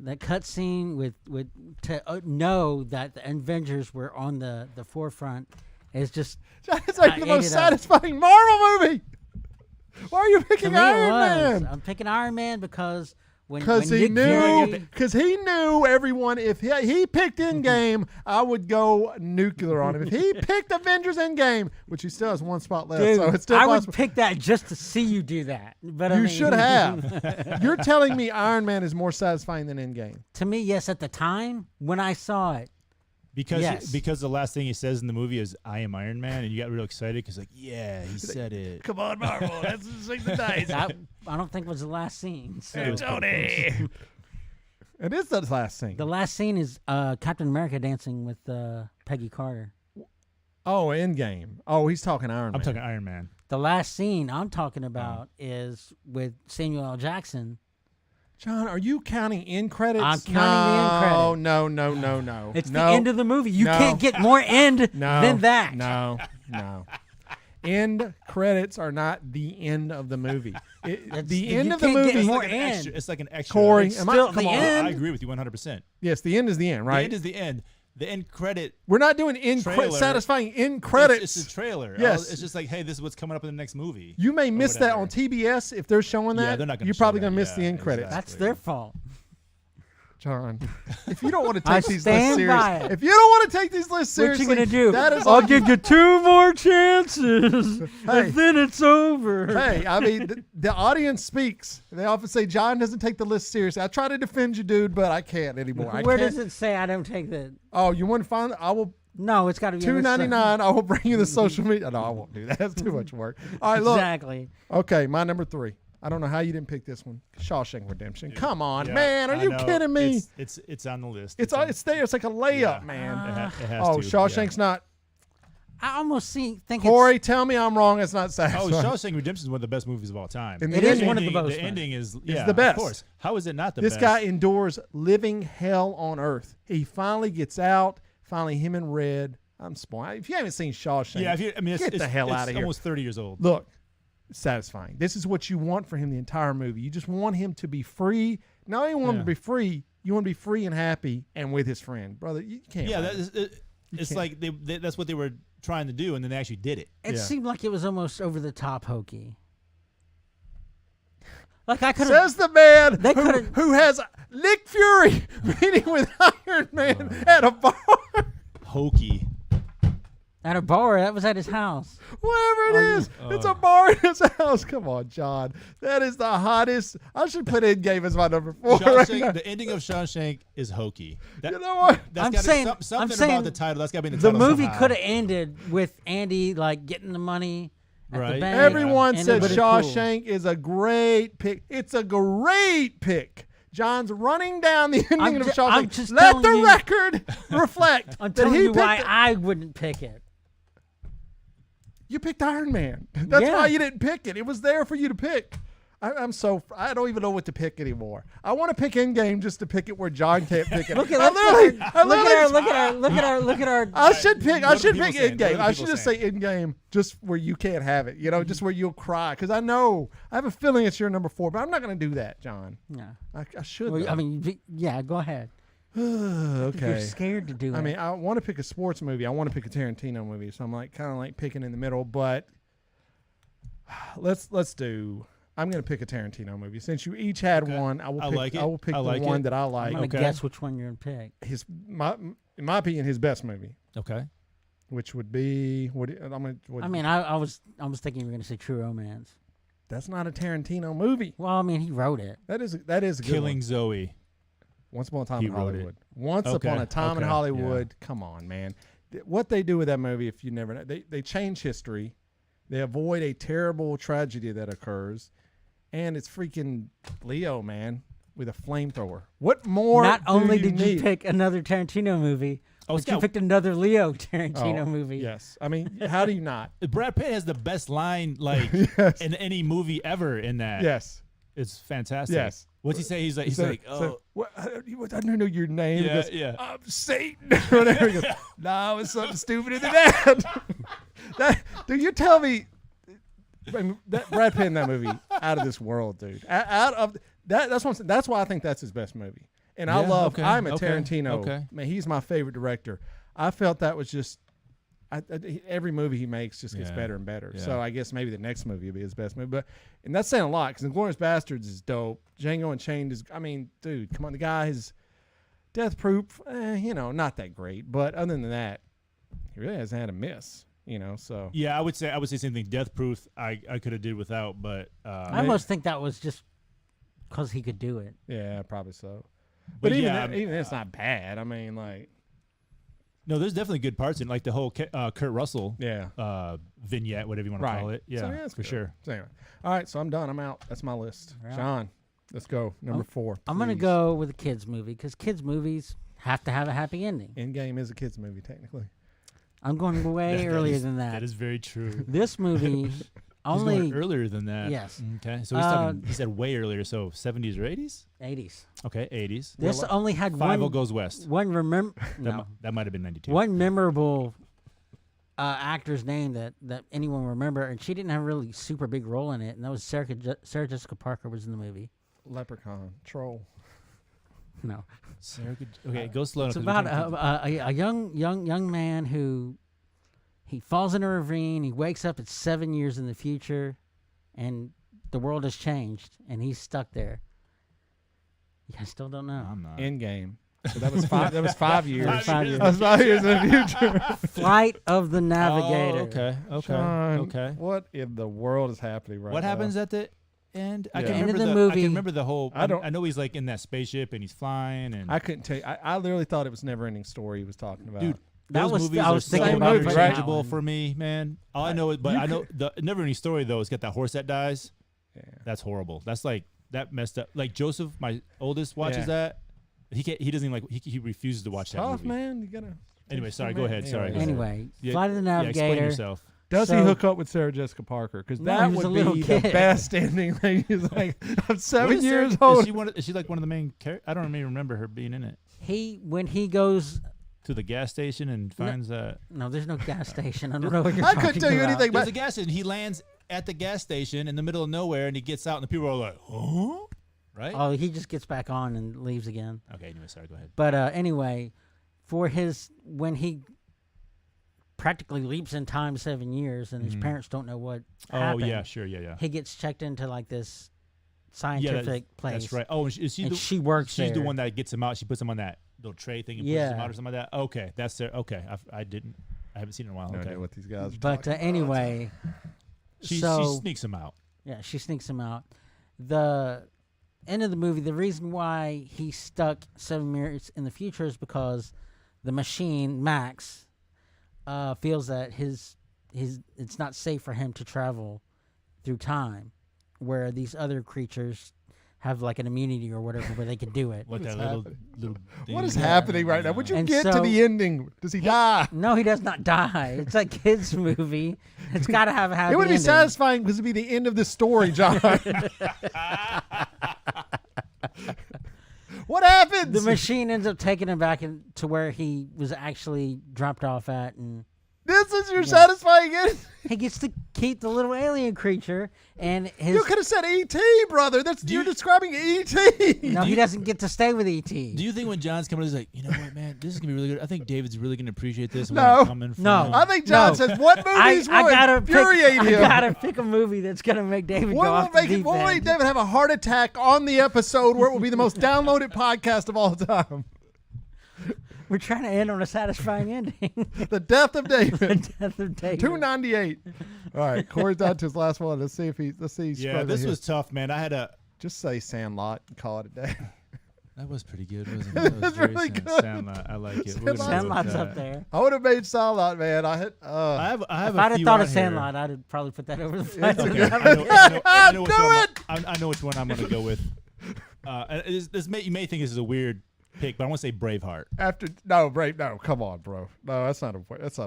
That cutscene to know that the Avengers were on the forefront is just. It's like the most satisfying Marvel movie. Why are you picking Iron Man? I'm picking Iron Man because because he knew everyone. If he picked Endgame, I would go nuclear on him. If he picked Avengers Endgame, which he still has one spot left, dude, so it's still possible. I would pick that just to see you do that. But you should have. You're telling me Iron Man is more satisfying than Endgame? To me, yes. At the time when I saw it. Because the last thing he says in the movie is "I am Iron Man," and you got real excited because he said it. Come on, Marvel, let's sing the dice. That, I don't think was the last scene. So. Tony. It is the last scene. The last scene is Captain America dancing with Peggy Carter. Oh, Endgame. Oh, he's talking Iron Man. I'm talking Iron Man. The last scene I'm talking about is with Samuel L. Jackson. John, are you counting end credits? I'm counting the end credits. No. It's the end of the movie. You can't get more end than that. No. End credits are not the end of the movie. The end of the movie. More end. It's like an extra. Corey, come on. I agree with you 100%. Yes, the end is the end, right? The end is the end. The end credit. We're not doing satisfying end credits. It's a trailer. Yes. It's just like, hey, this is what's coming up in the next movie. You may miss that on TBS if they're showing that. Yeah, they're not gonna You're probably going to miss the end credits. That's their fault. John, if you don't want to take these lists serious, if you don't want to take these lists seriously, what you gonna do? That is I'll give you 2 more chances, and then it's over. Hey, I mean, the audience speaks. They often say John doesn't take the list seriously. I try to defend you, dude, but I can't anymore. Where does it say I don't take the? Oh, you want to find? I will. No, it's got to be on the $2.99. I will bring you the social media. No, I won't do that. That's too much work. All right, look. Exactly. Okay, my number 3. I don't know how you didn't pick this one. Shawshank Redemption. Come on, Yeah, man. Are you kidding me? It's on the list. It's there. It's like a layup, man. It has Oh, to, Shawshank's not. I almost think Korey, tell me I'm wrong. It's not Oh, satisfying. Shawshank Redemption is one of the best movies of all time. And it is one of the most. The ending is the best. Of course. How is it not the This best? guy endures living hell on earth. He finally gets out. Finally, him and Red. I'm spoiled. If you haven't seen Shawshank, get the hell out of It's here. almost 30 years old. Look, it's satisfying. This is what you want for him the entire movie. You just want him to be free. Not only want him to be free, you want to be free and happy and with his friend. Brother, you can't. Yeah, win. it's like that's what they were trying to do, and then they actually did it. It seemed like it was almost over the top hokey. Like I could Says the man They who has Nick Fury meeting with Iron Man at a bar. Hokey. at a bar. That was at his house. Whatever it is, it's a bar in his house. Come on, John. That is the hottest. I should put Endgame as my number 4. Right now. The ending of Shawshank is hokey. You know what? I'm saying something about the title. That's got to be in the The title. movie somehow. could have ended with Andy like getting the money at the Right. bank. Everyone and said it would've cool. Shawshank is a great pick. It's a great pick. John's running down the ending of Shawshank. I'm just Let telling the you- record reflect I'm that telling he you why picked. I wouldn't pick it. You picked Iron Man. That's Yeah. why you didn't pick it. It was there for you to pick. I don't even know what to pick anymore. I want to pick Endgame just to pick it where John can't pick it. Look at our. I should pick What are people saying? Endgame. What are I people should just say Endgame just where you can't have it. You know, just where you'll cry. Because I have a feeling it's your number 4, but I'm not going to do that, John. Yeah. I should. Well, though. I mean, yeah. Go ahead. Okay. You're scared to do it. I mean, I want to pick a sports movie. I want to pick a Tarantino movie. So I'm kind of picking in the middle. But let's do. I'm going to pick a Tarantino movie. Since you each had one, I will pick the one that I like. I'm going to guess which one you're going to pick. In my opinion, his best movie. Okay. Which would be I was thinking you were going to say True Romance. That's not a Tarantino movie. Well, I mean, he wrote it. That is a good Killing one. Zoe. Once Upon a Time He in wrote Hollywood. it. Once Upon a Time in Okay, Hollywood. Come on, man. What they do with that movie, if you never know, they change history. They avoid a terrible tragedy that occurs. And it's freaking Leo, man, with a flamethrower. What more? Not only do you did need? you pick another Tarantino movie, Oh, but you picked another Leo Tarantino Oh, movie. Yes. I mean, how do you not? Brad Pitt has the best line Yes. in any movie ever in that. Yes. It's fantastic. Yes. What's he say? He's like, what, I don't know your name. Yeah, He goes, yeah. I'm Satan. Whatever. He goes, no, it's something stupider than that. Dude, you tell me that Brad Pitt in that movie, out of this world, dude. Out of that. That's what I'm saying. That's why I think that's his best movie. And I'm a Tarantino. Okay. Man, he's my favorite director. I felt that was just. Every movie he makes just gets better and better. Yeah. So I guess maybe the next movie will be his best movie. And that's saying a lot because Inglourious Bastards is dope. Django Unchained is. I mean, dude, come on, the guy is Death Proof. Not that great. But other than that, he really hasn't had a miss. So yeah, I would say same thing. Death Proof, I could have did without, but I almost think that was just because he could do it. Yeah, probably so. But even yeah, even it's not bad. I mean, no, there's definitely good parts in like the whole Kurt Russell vignette, whatever you want to call it. Yeah, so, that's for good. sure. So anyway, all right, so I'm done. I'm out. That's my list. Right. John, let's go. Number 4. I'm going to please. go with a kids movie because kids movies have to have a happy ending. Endgame is a kids movie, technically. I'm going way earlier than that. That is very true. This movie He's only going earlier than that. Yes. Okay, so he's talking, he said way earlier, so 70s or 80s? 80s. Okay, 80s. This only had Five one goes west. That might have been 92. One memorable actor's name that anyone will remember, and she didn't have a really super big role in it, and that was Sarah Jessica Parker was in the movie. Leprechaun, Troll. No. Okay, go slow. It's about a young man who he falls in a ravine. He wakes up. It's 7 years in the future, and the world has changed, and he's stuck there. I still don't know. I'm not. Endgame. So that was 5. That was 5 years. 5 years. That was 5 years in the future. Flight of the Navigator. Sean, okay. What in the world is happening right now? What happens at the end? I can End of remember the I movie. can remember the whole. I don't- I know he's like in that spaceship and he's flying and I couldn't tell you. I literally thought it was never-ending story he was talking about. Dude, Those movies I was are thinking so about interchangeable for me, man. All I know is, but I know the never-ending story though. It's got that horse that dies. Yeah. That's horrible. That's like that messed up. Like Joseph, my oldest, watches that. He can't. He doesn't even like. He refuses to watch that tough, movie. man. You gotta. Anyway, sorry. Go ahead. Sorry. Anyway, Yeah, Flight of the Navigator. explain yourself. Does he So- hook up with Sarah Jessica Parker? Because No, that he was a would little be the kid. best ending. Like, he's like, I'm What 7 is years Sarah- old. Is she like one of the main characters? I don't even remember her being in it. When he goes, To the gas station and finds no, there's no gas station. I don't know what you're I talking couldn't tell you about. anything There's about a gas station. He lands at the gas station in the middle of nowhere, and he gets out, and the people are like, "Huh?" Right? Oh, he just gets back on and leaves again. Okay. Anyway, sorry. Go ahead. But anyway, when he practically leaps in time 7 years, and his parents don't know what happened. Oh yeah, sure, yeah. He gets checked into like this scientific place. That's right. Oh, is she? And the, she works She's the there. one that gets him out. She puts him on that little tray thing and pushes him out or something like that. Okay, that's there. Okay, I haven't seen it in a while. No Okay, idea what these guys are But talking about. anyway, she so sneaks him out. yeah, she sneaks him out. The end of the movie, the reason why he's stuck 7 years in the future is because the machine Max feels that it's not safe for him to travel through time, where these other creatures have like an immunity or whatever where they can do it. Like that little thing. What is happening right now? Would you And get to so- the ending? Does he die? No, he does not die. It's a kids movie. It's got to have a happy It would be ending. satisfying because it'd be the end of the story, John. What happens? The machine ends up taking him back to where he was actually dropped off at, and This is your satisfying ending? he gets to keep the little alien creature. And his You could have said E.T., brother. You're describing E.T. no, he doesn't get to stay with ET. Do you think when John's coming, he's like, you know what, man, this is gonna be really good. I think David's really gonna appreciate this. Where No. I'm coming from. No. I think John No. says, what movies will infuriate I him? gotta pick a movie that's gonna make David go What off will the make it? deep What will make end. David have a heart attack on the episode where it will be the most downloaded podcast of all time? We're trying to end on a satisfying ending. The death of David. The death of David. 298. All right, Corey's down to his last one. Let's see if he's. Yeah, this was tough, man. I had a. Just say Sandlot and call it a day. That was pretty good, wasn't it? That was That's very really Sand- good. Sandlot. I like it. We're gonna go with Sandlot's that. up there. I would have made Sandlot, man. I I have If a I'd have few thought out of here. Sandlot, I'd have probably put that over the Flight of the Okay, Navigator. I know which Do one it! I know which one I'm gonna go with. You may think this is a weird pick, but I want to say Braveheart. No, come on, bro. No, that's not a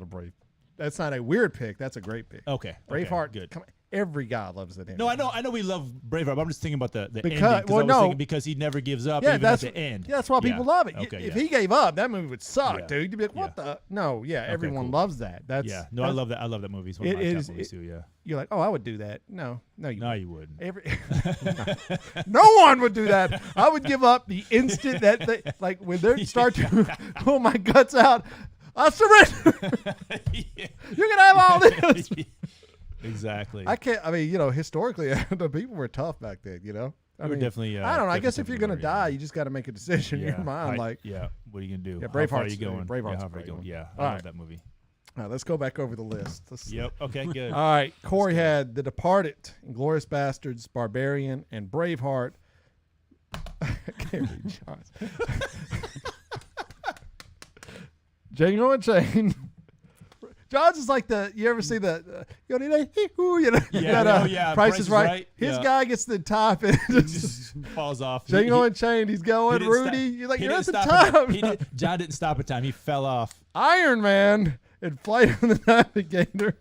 brave. That's not a weird pick. That's a great pick. Okay, Braveheart. good. Come on. Every guy loves that ending. No, I know we love Braveheart, but I'm just thinking about the ending. Because- well, I was no. thinking because he never gives up, Yeah, even at the end. Yeah, that's why people love it. Okay, If he gave up, that movie would suck, Yeah. dude. You'd be like, what the? No, yeah, everyone cool. loves that. That's yeah, no, I love that. I love that movie. It's one of It my top is- movies too. Yeah, You're like, oh, I would do that. No, you. no, you wouldn't. No one would do that. I would give up the instant that they, like when they start to pull my guts out. I surrender. Yeah. You can have all this. Exactly. I can't. I mean, historically, the people were tough back then. I They were mean, definitely. I don't know. I guess if definitely you're gonna very die, young. you just got to make a decision in your mind. yeah, what are you gonna do? Yeah, How far are Braveheart's- you going? Braveheart's how a far are you great going? one. Yeah, All I right. love that movie. all right, let's go back over the list. Yep. Okay. Good. All right, Corey had The Departed, Inglourious Bastards, Barbarian, and Braveheart. I can't read John's. Django Unchained. John's is like you ever see the, Price is Right. His guy gets the top and just falls off. Django Unchained, he's going. didn't Rudy, stop- you're like, he you're at didn't the stop top. John didn't stop at time. He fell off. Iron Man and Flight of the Navigator.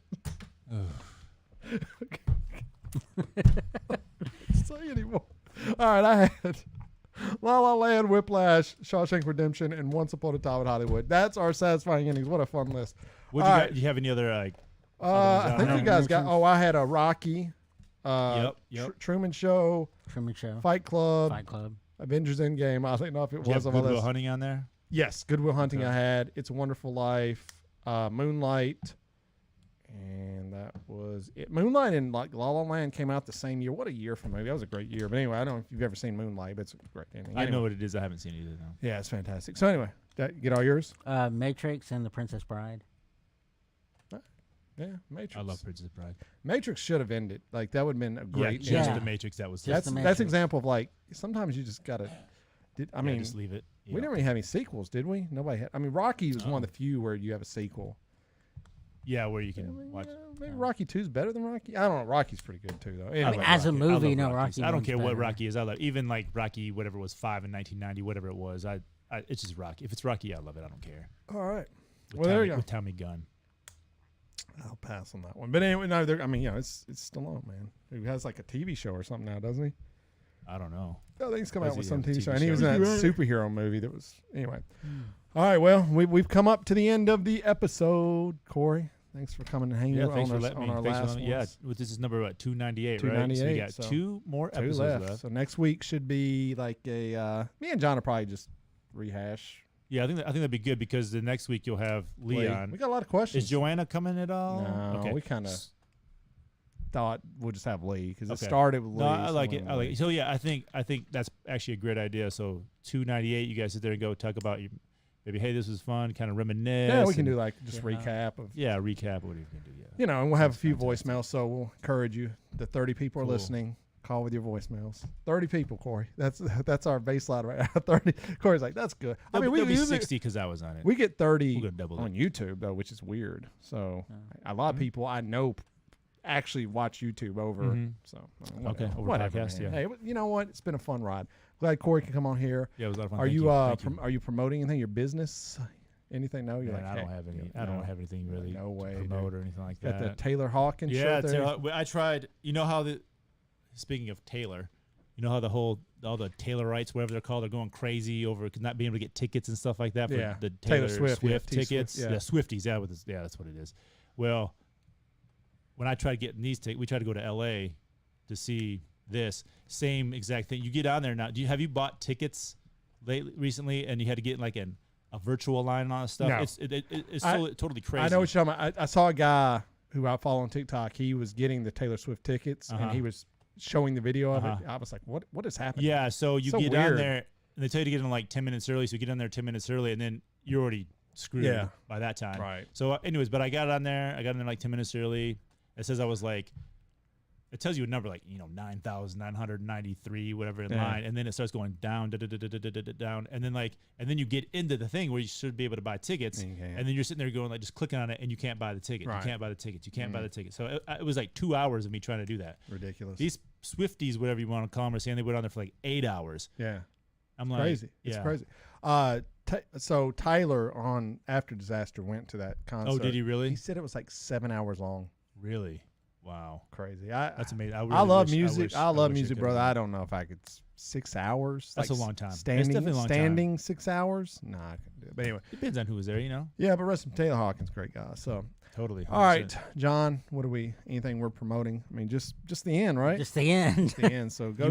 Say anymore. All right, I had La La Land, Whiplash, Shawshank Redemption, and Once Upon a Time in Hollywood. That's our satisfying endings. What a fun list. What All you right. got? Do you have any other like? I think you guys got. Oh, I had a Rocky. Yep. Truman Show, Truman Show. Fight Club, Fight Club. Avengers Endgame. I don't know if it Do you was have on my Good Will list. Hunting on there? Yes, Good Will Hunting. Okay. I had It's a Wonderful Life, Moonlight, and that was it. Moonlight and like La La Land came out the same year. What a year for a movie! That was a great year. But anyway, I don't know if you've ever seen Moonlight, but it's a great ending. I Anyway. know what it is. I haven't seen it either. No. Yeah, it's fantastic. So anyway, you get all yours. Matrix and The Princess Bride. Yeah, Matrix. I love Princess Bride. Matrix should have ended. Like that would have been a great. Yeah, just ending. the Matrix. That was Just That's the that's Matrix. example of like sometimes you just gotta. I mean, just leave it. We didn't really have any sequels, did we? Nobody had. I mean, Rocky was one of the few where you have a sequel. Yeah, where you can watch. Maybe Rocky 2 is better than Rocky. I don't know. Rocky's pretty good too, though. Anyway, I mean, as a movie, no, Rockies. Rocky. I don't care what better. Rocky is. I love even like Rocky, whatever it was, 5 in 1990, whatever it was. It's just Rocky. If it's Rocky, I love it. I don't care. All right. Well, there you go. With Tommy Gunn. I'll pass on that one. But anyway, no, I mean, it's Stallone, man. He has like a TV show or something now, doesn't he? I don't know. I think he's come out with some TV show. And he was in that superhero movie that was, anyway. All right, well, we've come up to the end of the episode. Corey, thanks for coming and hanging out on our last one. Yeah, this is number, 298, 298, right? So we got 2 more episodes left. So next week should be like a, me and John will probably just rehash. Yeah, I think that'd be good because the next week you'll have Leon. We got a lot of questions. Is Joanna coming at all? No, okay. we kind of thought we'll just have Lee because it started with Lee. No, I like it. So yeah, I think that's actually a great idea. So 298, you guys sit there and go talk about maybe, hey, this was fun, kind of reminisce. Yeah, we can do like just recap of. Yeah, recap of what you can do. Yeah, you know, and we'll have a few voicemails. So we'll encourage you. The 30 people are listening. Call with your voicemails. 30 people, Corey. That's our baseline right now. 30. Corey's like, that's good. I mean, we'll be 60 because I was on it. We get 30 double on YouTube though, which is weird. So a lot of people I know actually watch YouTube over. So over podcast. Yeah. Hey, you know what? It's been a fun ride. Glad Corey can come on here. Yeah, it was a lot of fun. Are you promoting anything? Your business? Anything? No, you're like, I don't have any. I don't have anything really. No way, to promote or anything like that. Got the Taylor Hawkins shirt there. I tried. You know how speaking of Taylor, you know how all the Taylorites, whatever they're called, are going crazy over not being able to get tickets and stuff like that for the Taylor Swift tickets. Swift, yeah, Swifties. Yeah, that's what it is. Well, when I tried getting these tickets, we tried to go to L.A. to see this same exact thing. You get on there now. Have you bought tickets recently and you had to get like a virtual line and all that stuff? No. It's totally crazy. I know what you're talking about. I saw a guy who I follow on TikTok. He was getting the Taylor Swift tickets and he was showing the video of it. I was like, what is happening? Yeah, so you get on there and they tell you to get in like 10 minutes early. So you get on there 10 minutes early and then you're already screwed by that time. Right. So anyways, but I got on there. I got in there like 10 minutes early. It says I was like, it tells you a number like 9,993 whatever in line, and then it starts going down, down, and then you get into the thing where you should be able to buy tickets, and then you're sitting there going like just clicking on it, and you can't buy the ticket. Right. You can't buy the tickets. You can't buy the ticket. So it was like 2 hours of me trying to do that. Ridiculous. These Swifties, whatever you want to call them, are saying they went on there for like 8 hours. Yeah, I'm it's like, crazy. It's crazy. So Tyler on After Disaster went to that concert. Oh, did he really? He said it was like 7 hours long. Really? Wow, crazy. That's amazing. I love music. I love music, brother. I don't know if I could 6 hours. That's a long time. Standing 6 hours. Nah, I couldn't do it. But anyway, depends on who was there, Yeah, but rest of Taylor Hawkins, great guy. So totally. 100%. All right, John. Anything we're promoting? I mean, just the end, right? Just the end. Just the end. So go.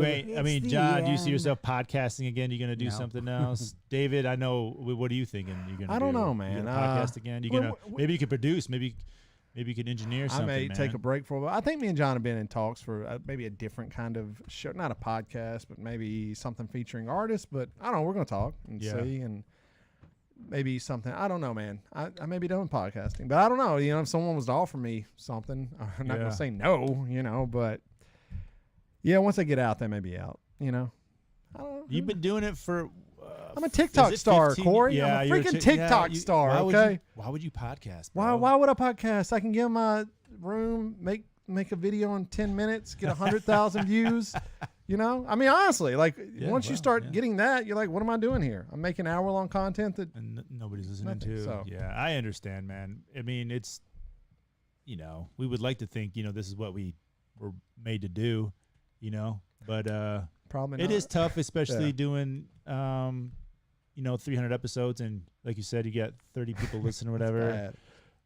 John, do you see yourself podcasting again? You gonna do something else? David, I know. What are you thinking? You're gonna? I don't know, man. You gonna podcast again? You gonna? Maybe you could produce. Maybe you could engineer something. I may take a break for a while. I think me and John have been in talks for maybe a different kind of show, not a podcast, but maybe something featuring artists. But I don't know. We're gonna talk and see, and maybe something. I don't know, man. I may be doing podcasting, but I don't know. If someone was to offer me something, I'm not gonna say no. But once I get out, they may be out. I don't know. You've been doing it for. I'm a TikTok star, Corey. Yeah, I'm a freaking TikTok star. Why would you podcast? Bro? Why would I podcast? I can get in my room, make a video in 10 minutes, get 100,000 views. I mean, honestly, once you start getting that, you're like, what am I doing here? I'm making hour-long content that nobody's listening to. So. Yeah, I understand, man. I mean, it's, we would like to think, this is what we were made to do, but probably not. It is tough, especially doing. 300 episodes, and like you said, you got 30 people listening or whatever.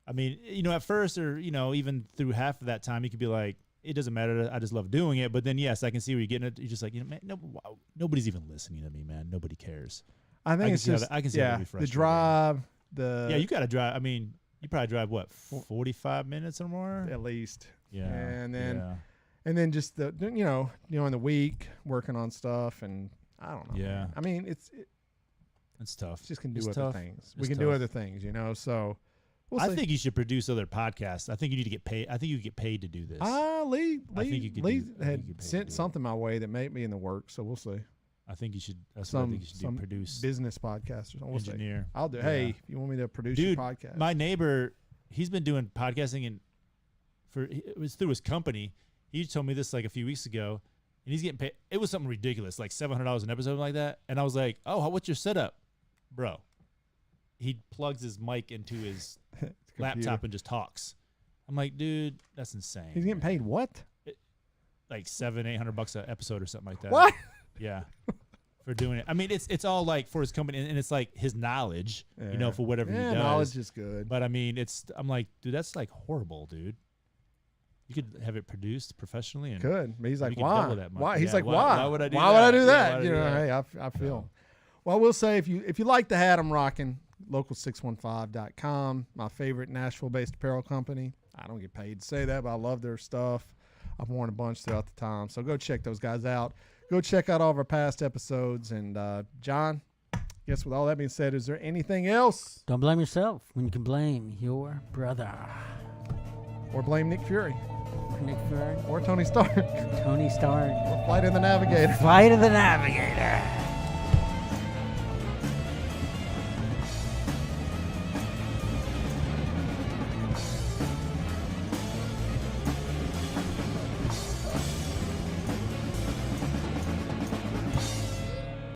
I mean, at first, or even through half of that time, you could be like, it doesn't matter. I just love doing it. But then, yes, I can see where you're getting it. You're just like, man, nobody's even listening to me, man. Nobody cares. I think it's just I can see the drive. You got to drive. I mean, you probably drive 45 minutes or more at least. Yeah, and then just the in the week working on stuff, and I don't know. Yeah, man. I mean it's tough. Just can do other things. We can do other things, So we'll see. I think you should produce other podcasts. I think you need to get paid. I think you get paid to do this. Lee had sent something my way that may be in the works, so we'll see. I think you should. That's what I think you should do. Produce business podcast or something. Engineer. I'll do. Yeah. Hey, if you want me to produce your podcast, my neighbor, he's been doing podcasting and it was through his company. He told me this like a few weeks ago, and he's getting paid. It was something ridiculous, like $700 an episode, like that. And I was like, "Oh, what's your setup, bro?" He plugs his mic into his laptop and just talks. I'm like, dude, that's insane. He's getting paid what? Like $700-800 an episode or something like that. What? Yeah, for doing it. I mean, it's all like for his company, and it's like his knowledge, for whatever he does. Knowledge is good. But I mean, I'm like, dude, that's like horrible, dude. You could have it produced professionally, and could. But he's like, why? Why? He's like, why? Why would I do that? Why would I do that? Yeah, Hey, I feel. Well, we'll say if you like the hat I'm rocking, local615.com, my favorite Nashville-based apparel company. I don't get paid to say that, but I love their stuff. I've worn a bunch throughout the time, so go check those guys out. Go check out all of our past episodes. And, John, I guess with all that being said, is there anything else? Don't blame yourself when you can blame your brother. Or blame Nick Fury. Or Nick Fury. Or Tony Stark. Tony Stark. Or Flight of the Navigator. Flight of the Navigator.